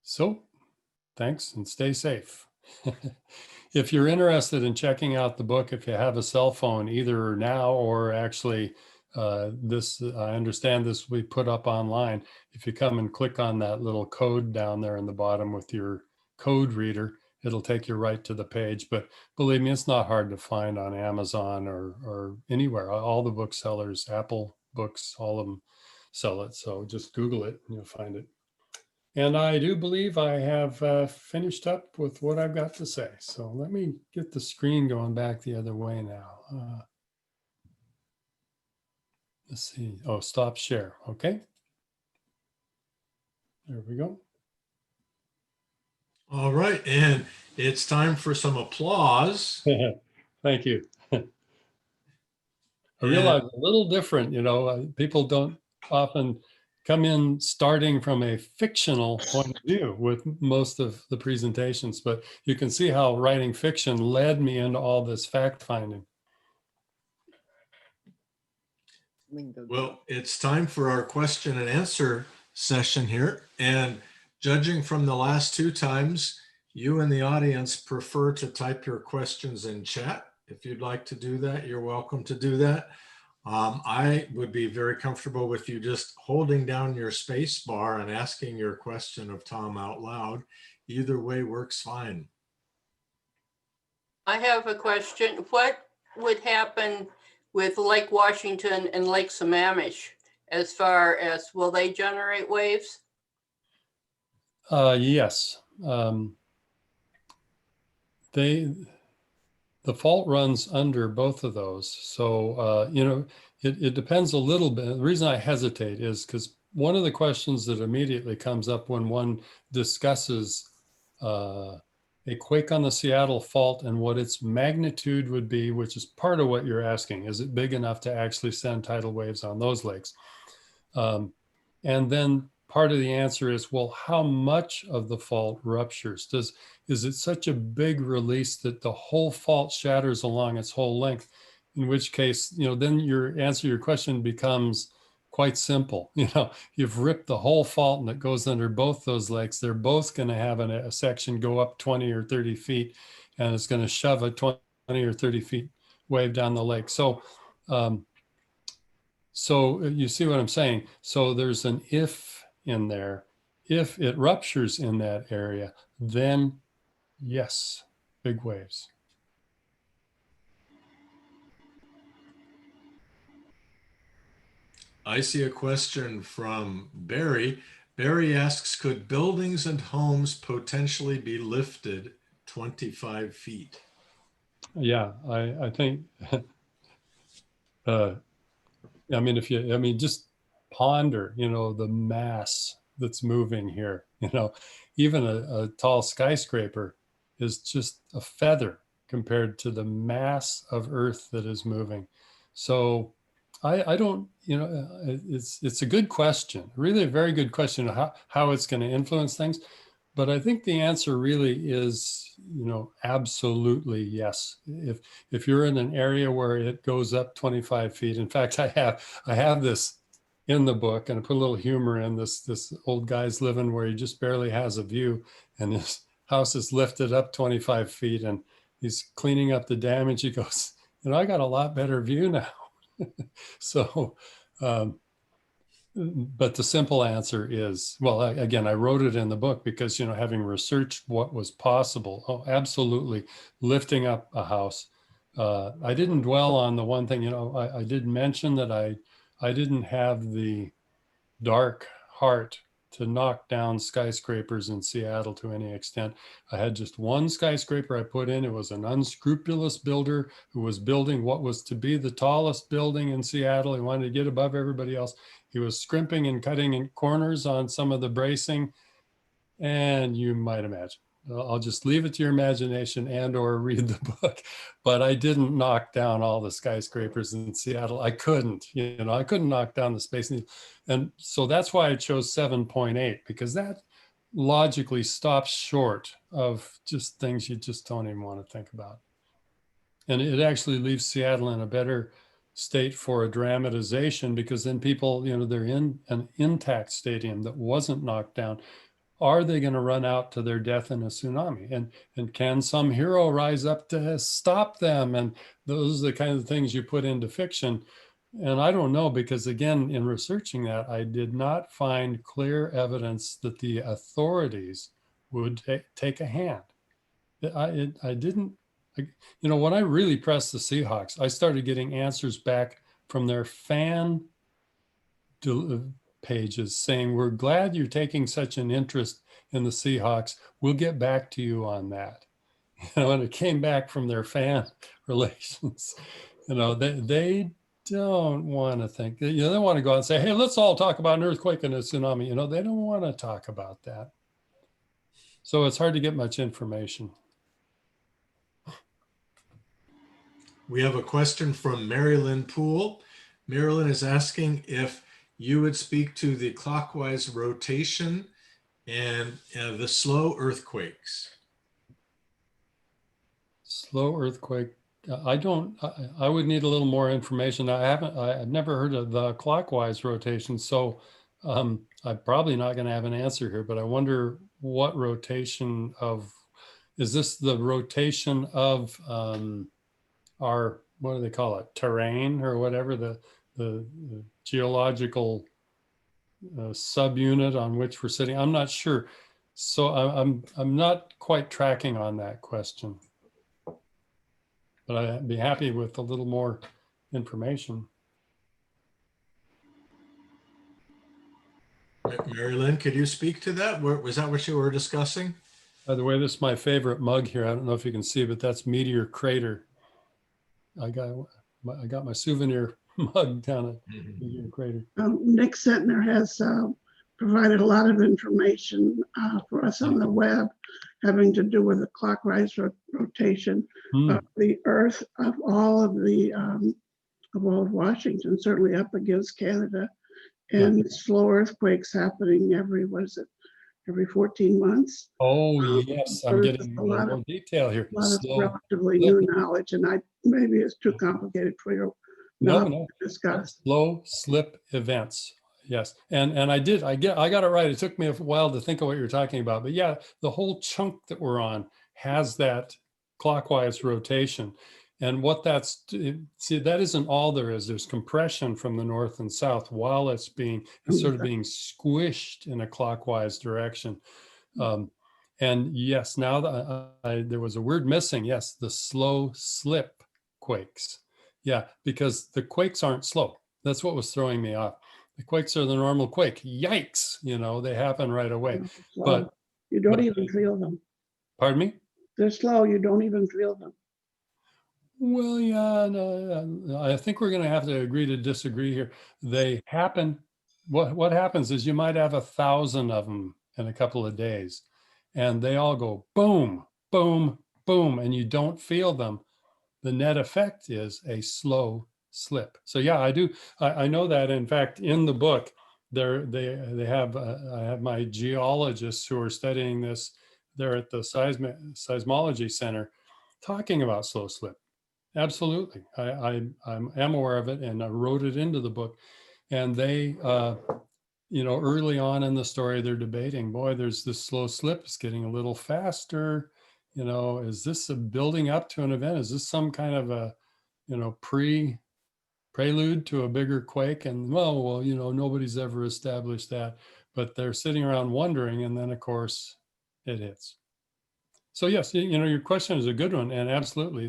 So thanks and stay safe. If you're interested in checking out the book, if you have a cell phone, either now or actually this, I understand this will be put up online. If you come and click on that little code down there in the bottom with your code reader, it'll take you right to the page. But believe me, it's not hard to find on Amazon or anywhere. All the booksellers, Apple Books, all of them sell it. So just Google it and you'll find it. And I do believe I have finished up with what I've got to say. So let me get the screen going back the other way now. Let's see. Oh, stop share. Okay. There we go. All right, and it's time for some applause. Thank you. I And realize a little different, people don't often come in starting from a fictional point of view with most of the presentations, but you can see how writing fiction led me into all this fact finding. well, it's time for our question and answer session here. And judging from the last two times, you and the audience prefer to type your questions in chat. If you'd like to do that, you're welcome to do that. I would be very comfortable with you just holding down your space bar and asking your question of Tom out loud. Either way works fine. I have a question. What would happen with Lake Washington and Lake Sammamish as far as, will they generate waves? Yes. The fault runs under both of those. So, it depends a little bit. The reason I hesitate is because one of the questions that immediately comes up when one discusses a quake on the Seattle fault and what its magnitude would be, which is part of what you're asking. Is it big enough to actually send tidal waves on those lakes? And then part of the answer is, well, how much of the fault ruptures? Is it such a big release that the whole fault shatters along its whole length? In which case, then your answer to your question becomes quite simple. You've ripped the whole fault and it goes under both those lakes. They're both going to have a section go up 20 or 30 feet, and it's going to shove a 20 or 30 feet wave down the lake. So you see what I'm saying? So there's an if in there. If it ruptures in that area, then yes, big waves. I see a question from Barry. Barry asks, could buildings and homes potentially be lifted 25 feet? Yeah, I think, just ponder, the mass that's moving here, even a tall skyscraper is just a feather compared to the mass of Earth that is moving. So I don't, it's a good question, really a very good question, how it's going to influence things. But I think the answer really is, absolutely yes. If you're in an area where it goes up 25 feet, in fact, I have this in the book, and I put a little humor in this old guy's living where he just barely has a view, and his house is lifted up 25 feet, and he's cleaning up the damage. He goes, I got a lot better view now. So, but the simple answer is, well, again, I wrote it in the book because, having researched what was possible, absolutely, lifting up a house I didn't dwell on the one thing, I did mention that I didn't have the dark heart to knock down skyscrapers in Seattle to any extent. I had just one skyscraper I put in. It was an unscrupulous builder who was building what was to be the tallest building in Seattle. He wanted to get above everybody else. He was scrimping and cutting in corners on some of the bracing. And you might imagine. I'll just leave it to your imagination and or read the book. But I didn't knock down all the skyscrapers in Seattle. I couldn't, I couldn't knock down the Space Needle. And so that's why I chose 7.8, because that logically stops short of just things you just don't even want to think about. And it actually leaves Seattle in a better state for a dramatization, because then people, they're in an intact stadium that wasn't knocked down. Are they going to run out to their death in a tsunami? And can some hero rise up to stop them? And those are the kind of things you put into fiction. And I don't know, because again, in researching that, I did not find clear evidence that the authorities would take a hand. I didn't, when I really pressed the Seahawks, I started getting answers back from their fan pages saying, we're glad you're taking such an interest in the Seahawks. We'll get back to you on that. And it came back from their fan relations. They don't want to think, they want to go out and say, hey, let's all talk about an earthquake and a tsunami. They don't want to talk about that. So it's hard to get much information. We have a question from Marilyn Poole. Marilyn is asking if you would speak to the clockwise rotation and the slow earthquakes. Slow earthquake. I would need a little more information. I've never heard of the clockwise rotation. So I'm probably not going to have an answer here, but I wonder what rotation is this the rotation of our, what do they call it? Terrain or whatever, the geological subunit on which we're sitting. I'm not sure. So I'm not quite tracking on that question. But I'd be happy with a little more information. Mary Lynn, could you speak to that? Was that what you were discussing? By the way, this is my favorite mug here. I don't know if you can see, but that's Meteor Crater. I got my souvenir mug down at Meteor Crater. Nick Sentner has provided a lot of information for us on the web having to do with the clockwise rotation of the Earth, of all of Washington, certainly up against Canada, and slow earthquakes happening every 14 months. Oh, yes, I'm getting a lot more detail here. A lot of relatively new knowledge, and maybe it's too complicated for you to discuss. Slow slip events. Yes, and I got it right. It took me a while to think of what you're talking about, but yeah, the whole chunk that we're on has that clockwise rotation. And what see, that isn't all there is. There's compression from the north and south while it's sort of being squished in a clockwise direction. And yes, now there was a word missing. Yes, the slow slip quakes. Yeah, because the quakes aren't slow. That's what was throwing me off. The quakes are the normal quake. Yikes, they happen right away. But you don't even feel them. Pardon me? They're slow. You don't even feel them. Well, yeah, no, I think we're going to have to agree to disagree here. They happen. What happens is you might have 1,000 of them in a couple of days, and they all go boom, boom, boom, and you don't feel them. The net effect is a slow slip. So yeah, I do. I know that. In fact, in the book, they have I have my geologists who are studying this. They're at the seismology center, talking about slow slip. Absolutely, I am aware of it, and I wrote it into the book. And they, early on in the story, they're debating. Boy, there's this slow slip. It's getting a little faster. Is this a building up to an event? Is this some kind of a, prelude to a bigger quake? And well, nobody's ever established that, but they're sitting around wondering, and then of course it hits. So yes, your question is a good one, and absolutely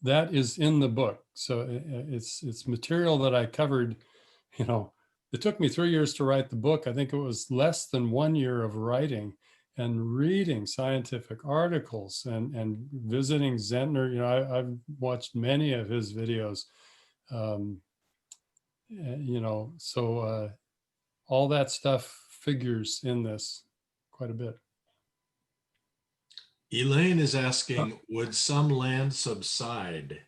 that is in the book. So it's material that I covered. It took me 3 years to write the book. I think it was less than 1 year of writing and reading scientific articles and visiting Zentner. I've watched many of his videos. So all that stuff figures in this quite a bit. Elaine is asking, would some land subside?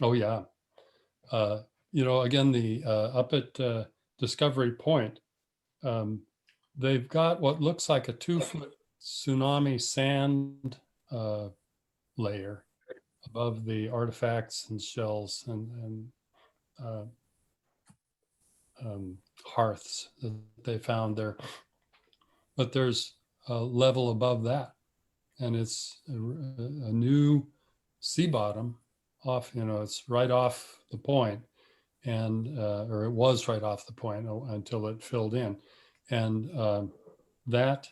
Oh yeah. Again, the up at Discovery Point, they've got what looks like a 2-foot tsunami sand layer above the artifacts and shells and uh, hearths that they found there. But there's a level above that, and it's a new sea bottom off, it's right off the point, and or it was right off the point until it filled in, and that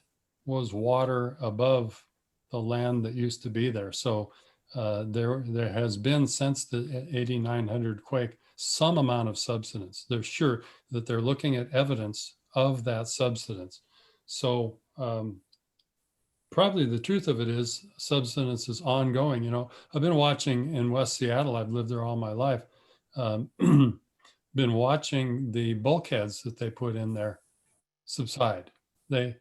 was water above the land that used to be there. So there has been, since the 8900 quake, some amount of subsidence. They're sure that they're looking at evidence of that subsidence. So probably the truth of it is subsidence is ongoing. I've been watching in West Seattle. I've lived there all my life. Been watching the bulkheads that they put in there subside. They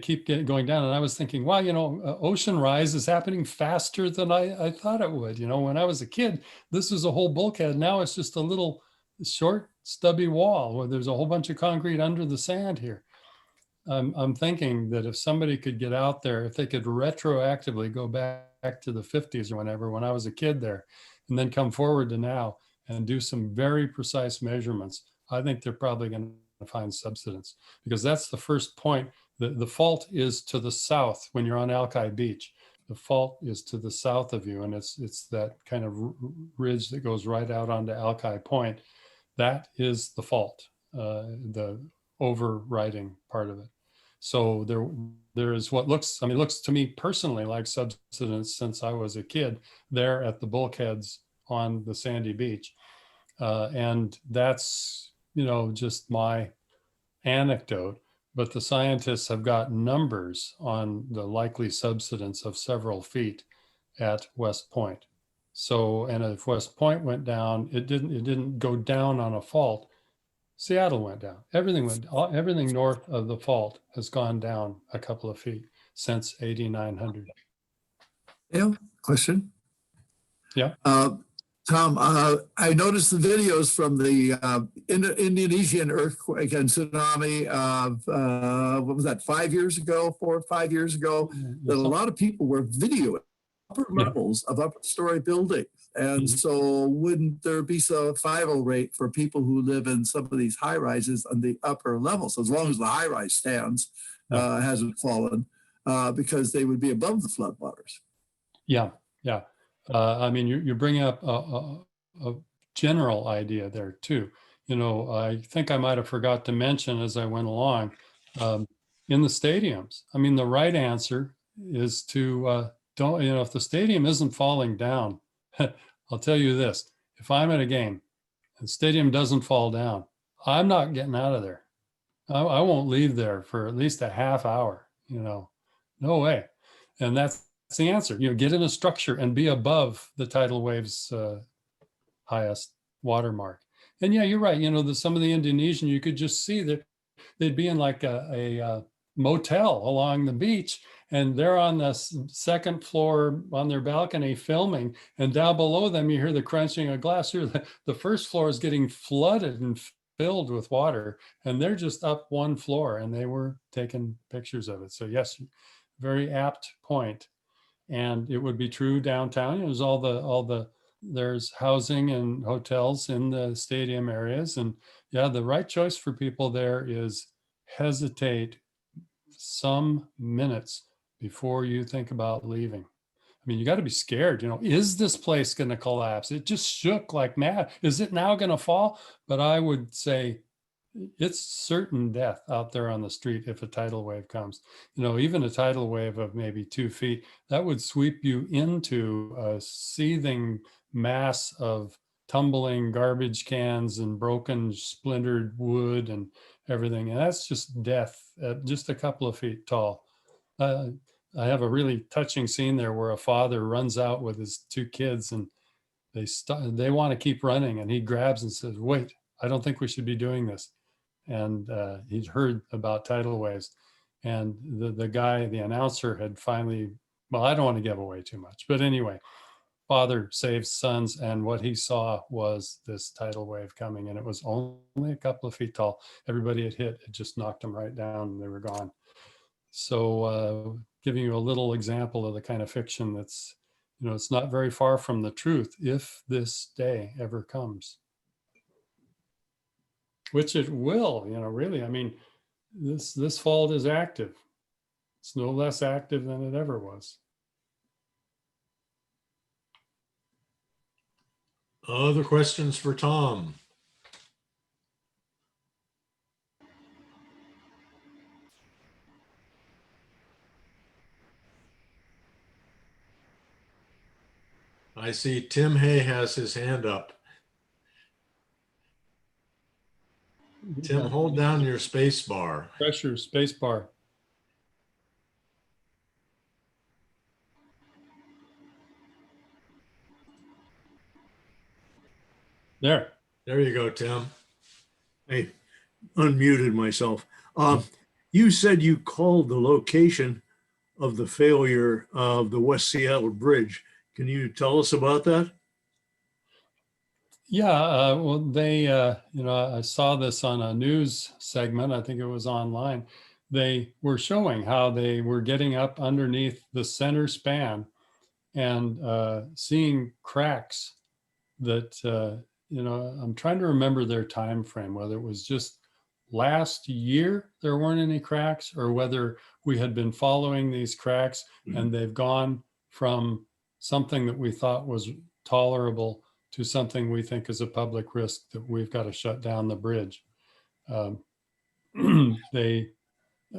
keep going down, and I was thinking, wow, ocean rise is happening faster than I thought it would. When I was a kid, this was a whole bulkhead. Now it's just a little short, stubby wall where there's a whole bunch of concrete under the sand here. I'm thinking that if somebody could get out there, if they could retroactively go back to the 50s or whenever, when I was a kid there, and then come forward to now and do some very precise measurements, I think they're probably going to find subsidence, because that's the first point. The fault is to the south when you're on Alki Beach. The fault is to the south of you, and it's that kind of ridge that goes right out onto Alki Point. That is the fault, the overriding part of it. So there is what looks to me personally like subsidence since I was a kid there at the bulkheads on the sandy beach. And that's, just my anecdote, but the scientists have got numbers on the likely subsidence of several feet at West Point. So, and if West Point went down, it didn't go down on a fault. Seattle went down. Everything north of the fault has gone down a couple of feet since 8900. Yeah, question. Yeah. Tom, I noticed the videos from the Indonesian earthquake and tsunami of, what was that, 5 years ago, 4 or 5 years ago, that a lot of people were videoing upper levels of upper story buildings. And so wouldn't there be survival rate for people who live in some of these high rises on the upper levels, as long as the high rise stands, hasn't fallen, because they would be above the floodwaters? Yeah. You're bringing up a general idea there too. I think I might have forgot to mention as I went along, in the stadiums. The right answer is to don't, if the stadium isn't falling down, I'll tell you this, if I'm at a game and the stadium doesn't fall down, I'm not getting out of there. I won't leave there for at least a half hour, no way. And that's the answer. Get in a structure and be above the tidal wave's highest watermark. And yeah, you're right. Some of the Indonesian, you could just see that they'd be in like a motel along the beach, and they're on the second floor on their balcony filming, and down below them you hear the crunching of glass. The first floor is getting flooded and filled with water, and they're just up one floor, and they were taking pictures of it. So yes, very apt point. And it would be true downtown. There's housing and hotels in the stadium areas. And yeah, the right choice for people there is hesitate some minutes before you think about leaving. You got to be scared. Is this place going to collapse? It just shook like mad. Is it now going to fall? But I would say it's certain death out there on the street if a tidal wave comes. You know, even a tidal wave of maybe 2 feet, that would sweep you into a seething mass of tumbling garbage cans and broken, splintered wood and everything. And that's just death at just a couple of feet tall. I have a really touching scene there where a father runs out with his 2 kids and they want to keep running, and he grabs and says, "Wait, I don't think we should be doing this." And he'd heard about tidal waves, and the guy, the announcer, had finally, well, I don't want to give away too much, but anyway, father saves sons, and what he saw was this tidal wave coming, and it was only a couple of feet tall. Everybody it hit, it just knocked them right down, and they were gone. So giving you a little example of the kind of fiction that's, you know, it's not very far from the truth if this day ever comes. Which it will, you know, really. I mean, this fault is active. It's no less active than it ever was. Other questions for Tom? I see Tim Hay has his hand up. Tim, hold down your space bar. Pressure space bar. There. There you go, Tim. I unmuted myself. You said you called the location of the failure of the West Seattle Bridge. Can you tell us about that? Yeah, well, they, you know, I saw this on a news segment. I think it was online. They were showing how they were getting up underneath the center span and seeing cracks that, you know, I'm trying to remember their time frame, whether it was just last year there weren't any cracks, or whether we had been following these cracks and they've gone from something that we thought was tolerable to something we think is a public risk that we've got to shut down the bridge. They,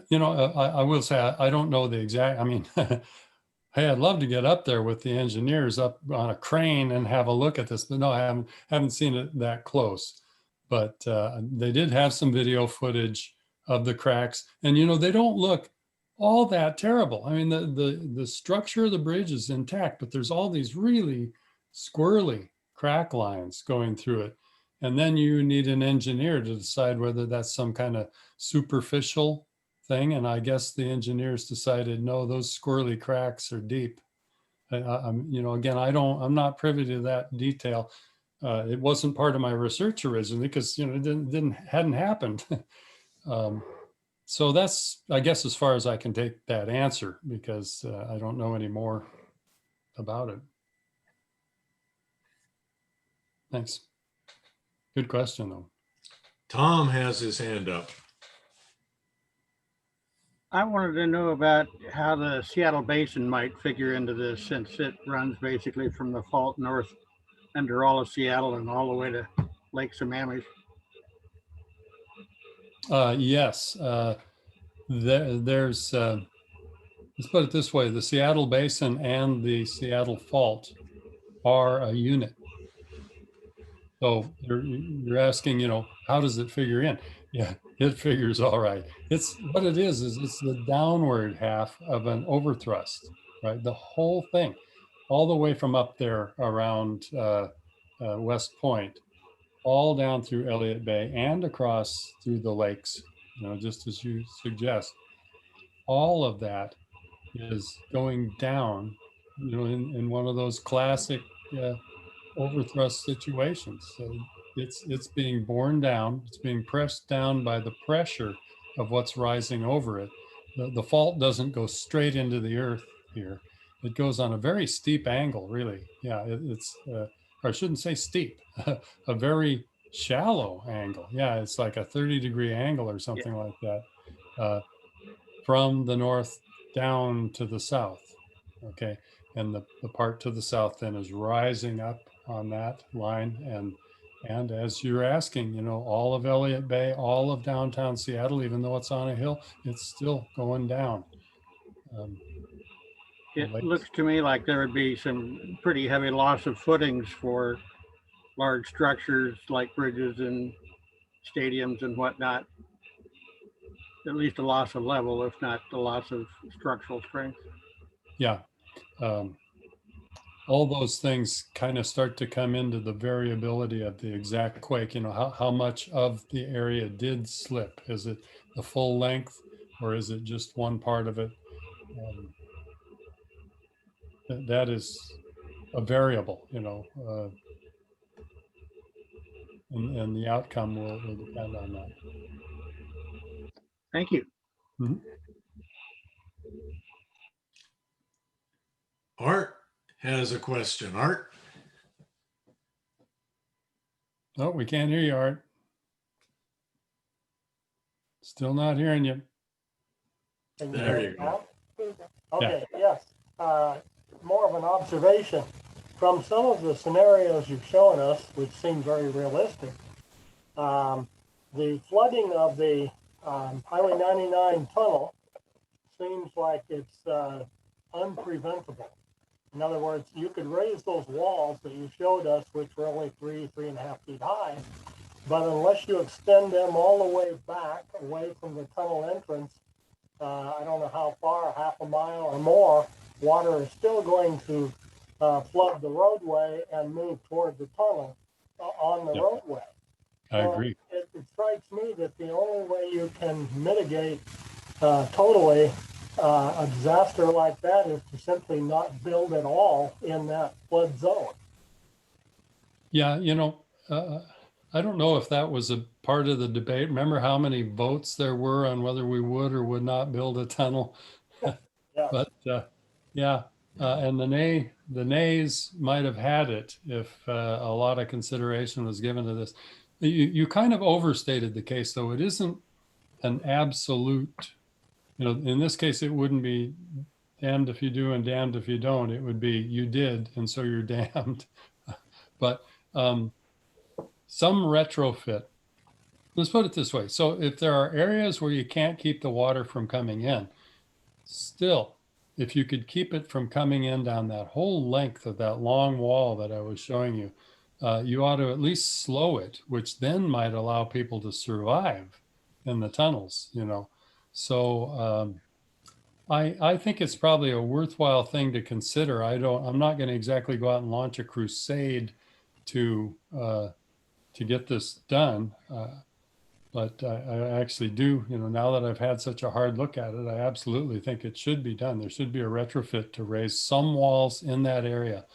you know, I will say, I don't know the exact, I mean, hey, I'd love to get up there with the engineers up on a crane and have a look at this, but no, I haven't seen it that close. But they did have some video footage of the cracks, and you know, they don't look all that terrible. I mean, the structure of the bridge is intact, but there's all these really squirrely crack lines going through it. And then you need an engineer to decide whether that's some kind of superficial thing. And I guess the engineers decided, no, those squirrely cracks are deep. I'm, you know, again, I'm not privy to that detail. It wasn't part of my research originally because, you know, it hadn't happened. So that's, I guess, as far as I can take that answer, because I don't know any more about it. Thanks. Good question, though. Tom has his hand up. I wanted to know about how the Seattle Basin might figure into this, since it runs basically from the fault north under all of Seattle and all the way to Lake Tsunami. Yes, there's, let's put it this way, the Seattle Basin and the Seattle Fault are a unit. So you're asking, you know, how does it figure in? Yeah, it figures all right. It's what it is it's the downward half of an overthrust, right? The whole thing, all the way from up there around West Point, all down through Elliott Bay and across through the lakes, you know, just as you suggest. All of that is going down, you know, in one of those classic overthrust situations. So it's being borne down, it's being pressed down by the pressure of what's rising over it. The fault doesn't go straight into the earth here. It goes on a very steep angle, really. Yeah, it's, or I shouldn't say steep, a very shallow angle. Yeah, it's like a 30-degree angle or something like that, from the north down to the south. Okay, and the part to the south then is rising up on that line, and And as you're asking, you know, all of Elliott Bay, all of downtown Seattle, even though it's on a hill, it's still going down. The It lakes- looks to me like there would be some pretty heavy loss of footings for large structures like bridges and stadiums and whatnot. At least a loss of level, if not the loss of structural strength. Yeah. All those things kind of start to come into the variability of the exact quake. You know, how much of the area did slip? Is it the full length or is it just one part of it? That is a variable, you know, and the outcome will depend on that. Thank you. Mhm. Art has a question. Art? Oh, we can't hear you, Art. Still not hearing you. Can There hear you me go. now? Okay, yes. More of an observation. From some of the scenarios you've shown us, which seem very realistic, the flooding of the Highway 99 tunnel seems like it's unpreventable. In other words, you could raise those walls that you showed us, which were only 3.5 feet high, but unless you extend them all the way back away from the tunnel entrance, I don't know how far, half a mile or more, water is still going to flood the roadway and move toward the tunnel on the Yeah. roadway. I agree. It strikes me that the only way you can mitigate totally a disaster like that is to simply not build at all in that flood zone. Yeah, you know, I don't know if that was a part of the debate. Remember how many votes there were on whether we would or would not build a tunnel? Yeah. But yeah, and the nays might have had it if a lot of consideration was given to this. You kind of overstated the case, though. It isn't an absolute, you know, in this case, it wouldn't be damned if you do and damned if you don't. It would be you did, and so you're damned. But some retrofit. Let's put it this way. So if there are areas where you can't keep the water from coming in, still, if you could keep it from coming in down that whole length of that long wall that I was showing you, you ought to at least slow it, which then might allow people to survive in the tunnels, you know. So I think it's probably a worthwhile thing to consider. I'm not going to exactly go out and launch a crusade to get this done. But I actually do, you know, now that I've had such a hard look at it, I absolutely think it should be done. There should be a retrofit to raise some walls in that area.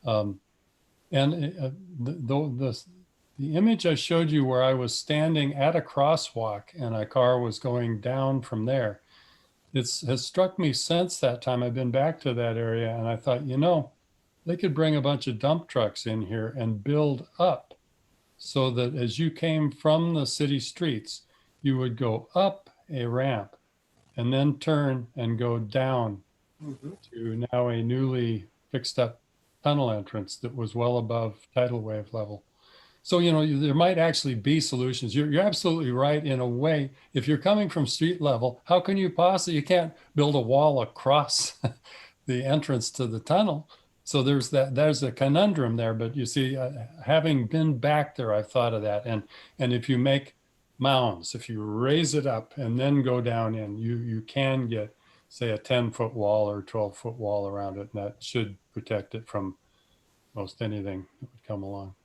And the image I showed you where I was standing at a crosswalk and a car was going down from there, has struck me since that time. I've been back to that area and I thought, you know, they could bring a bunch of dump trucks in here and build up so that as you came from the city streets, you would go up a ramp and then turn and go down to now a newly fixed up tunnel entrance that was well above tidal wave level. So, you know, there might actually be solutions. You're absolutely right in a way. If you're coming from street level, how can you possibly, you can't build a wall across the entrance to the tunnel. So there's a conundrum there, but you see, having been back there, I've thought of that. And if you make mounds, if you raise it up and then go down in, you can get, say, a 10-foot wall or 12-foot wall around it, and that should protect it from most anything that would come along.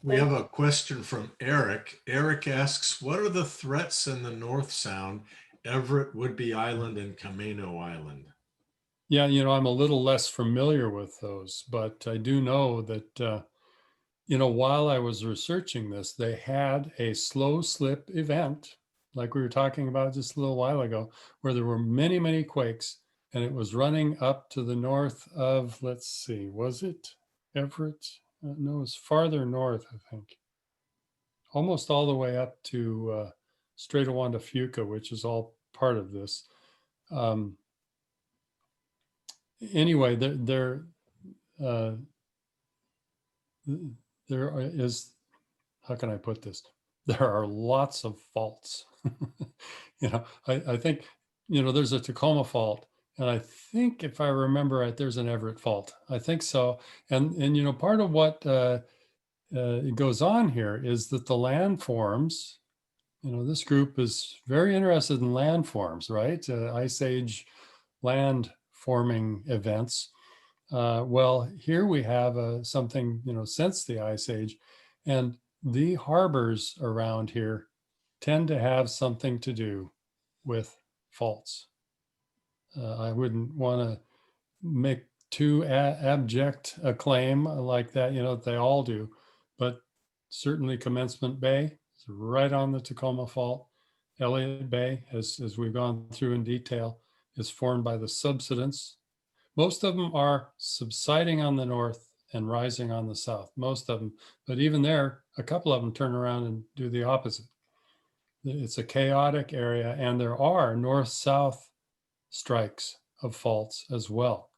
We have a question from Eric. Eric asks, what are the threats in the North Sound, Everett, Whidbey Island, and Camino Island? Yeah, you know, I'm a little less familiar with those, but I do know that, you know, while I was researching this, they had a slow slip event, like we were talking about just a little while ago, where there were many, many quakes, and it was running up to the north of, let's see, was it Everett? No, it was farther north, I think. Almost all the way up to Strait of Juan de Fuca, which is all part of this. Anyway, is, how can I put this? There are lots of faults. I think, there's a Tacoma fault, and I think if I remember right, there's an Everett fault. I think so. And part of what goes on here is that the landforms, this group is very interested in landforms, right? Ice Age land forming events. Well, here we have something, since the Ice Age, and the harbors around here tend to have something to do with faults. I wouldn't want to make too abject a claim like that, they all do, but certainly Commencement Bay is right on the Tacoma Fault. Elliott Bay, as we've gone through in detail, is formed by the subsidence. Most of them are subsiding on the north and rising on the south, most of them, but even there, a couple of them turn around and do the opposite. It's a chaotic area, and there are north-south strikes of faults as well.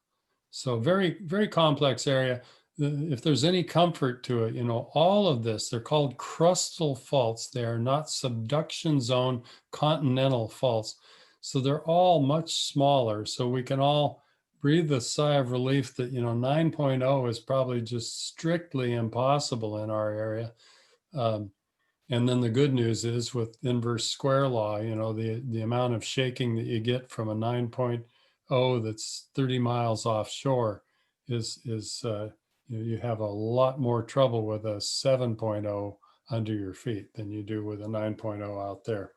So very, very complex area. If there's any comfort to it, all of this, they're called crustal faults. They are not subduction zone continental faults. So they're all much smaller. So we can all breathe a sigh of relief that, 9.0 is probably just strictly impossible in our area. And then the good news is with inverse square law, the amount of shaking that you get from a 9.0 that's 30 miles offshore is you have a lot more trouble with a 7.0 under your feet than you do with a 9.0 out there.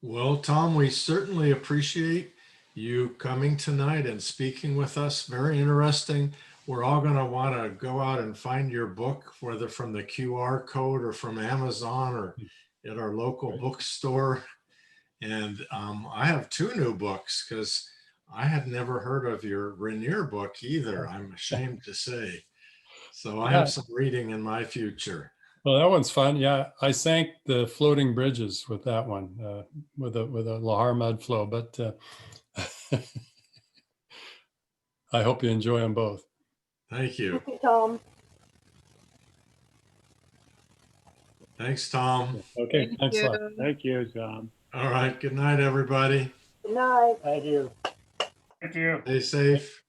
Well, Tom, we certainly appreciate you coming tonight and speaking with us. Very interesting. We're all going to want to go out and find your book, whether from the QR code or from Amazon or at our local bookstore. And I have 2 new books because I had never heard of your Rainier book either, I'm ashamed to say. So I have some reading in my future. Well, that one's fun. Yeah, I sank the floating bridges with that one, with a Lahar mud flow. But I hope you enjoy them both. Thank you. Thank you, Tom. Thanks, Tom. Okay, thanks a lot. Thank you, Tom. All right. Good night, everybody. Good night. Thank you. Thank you. Stay safe.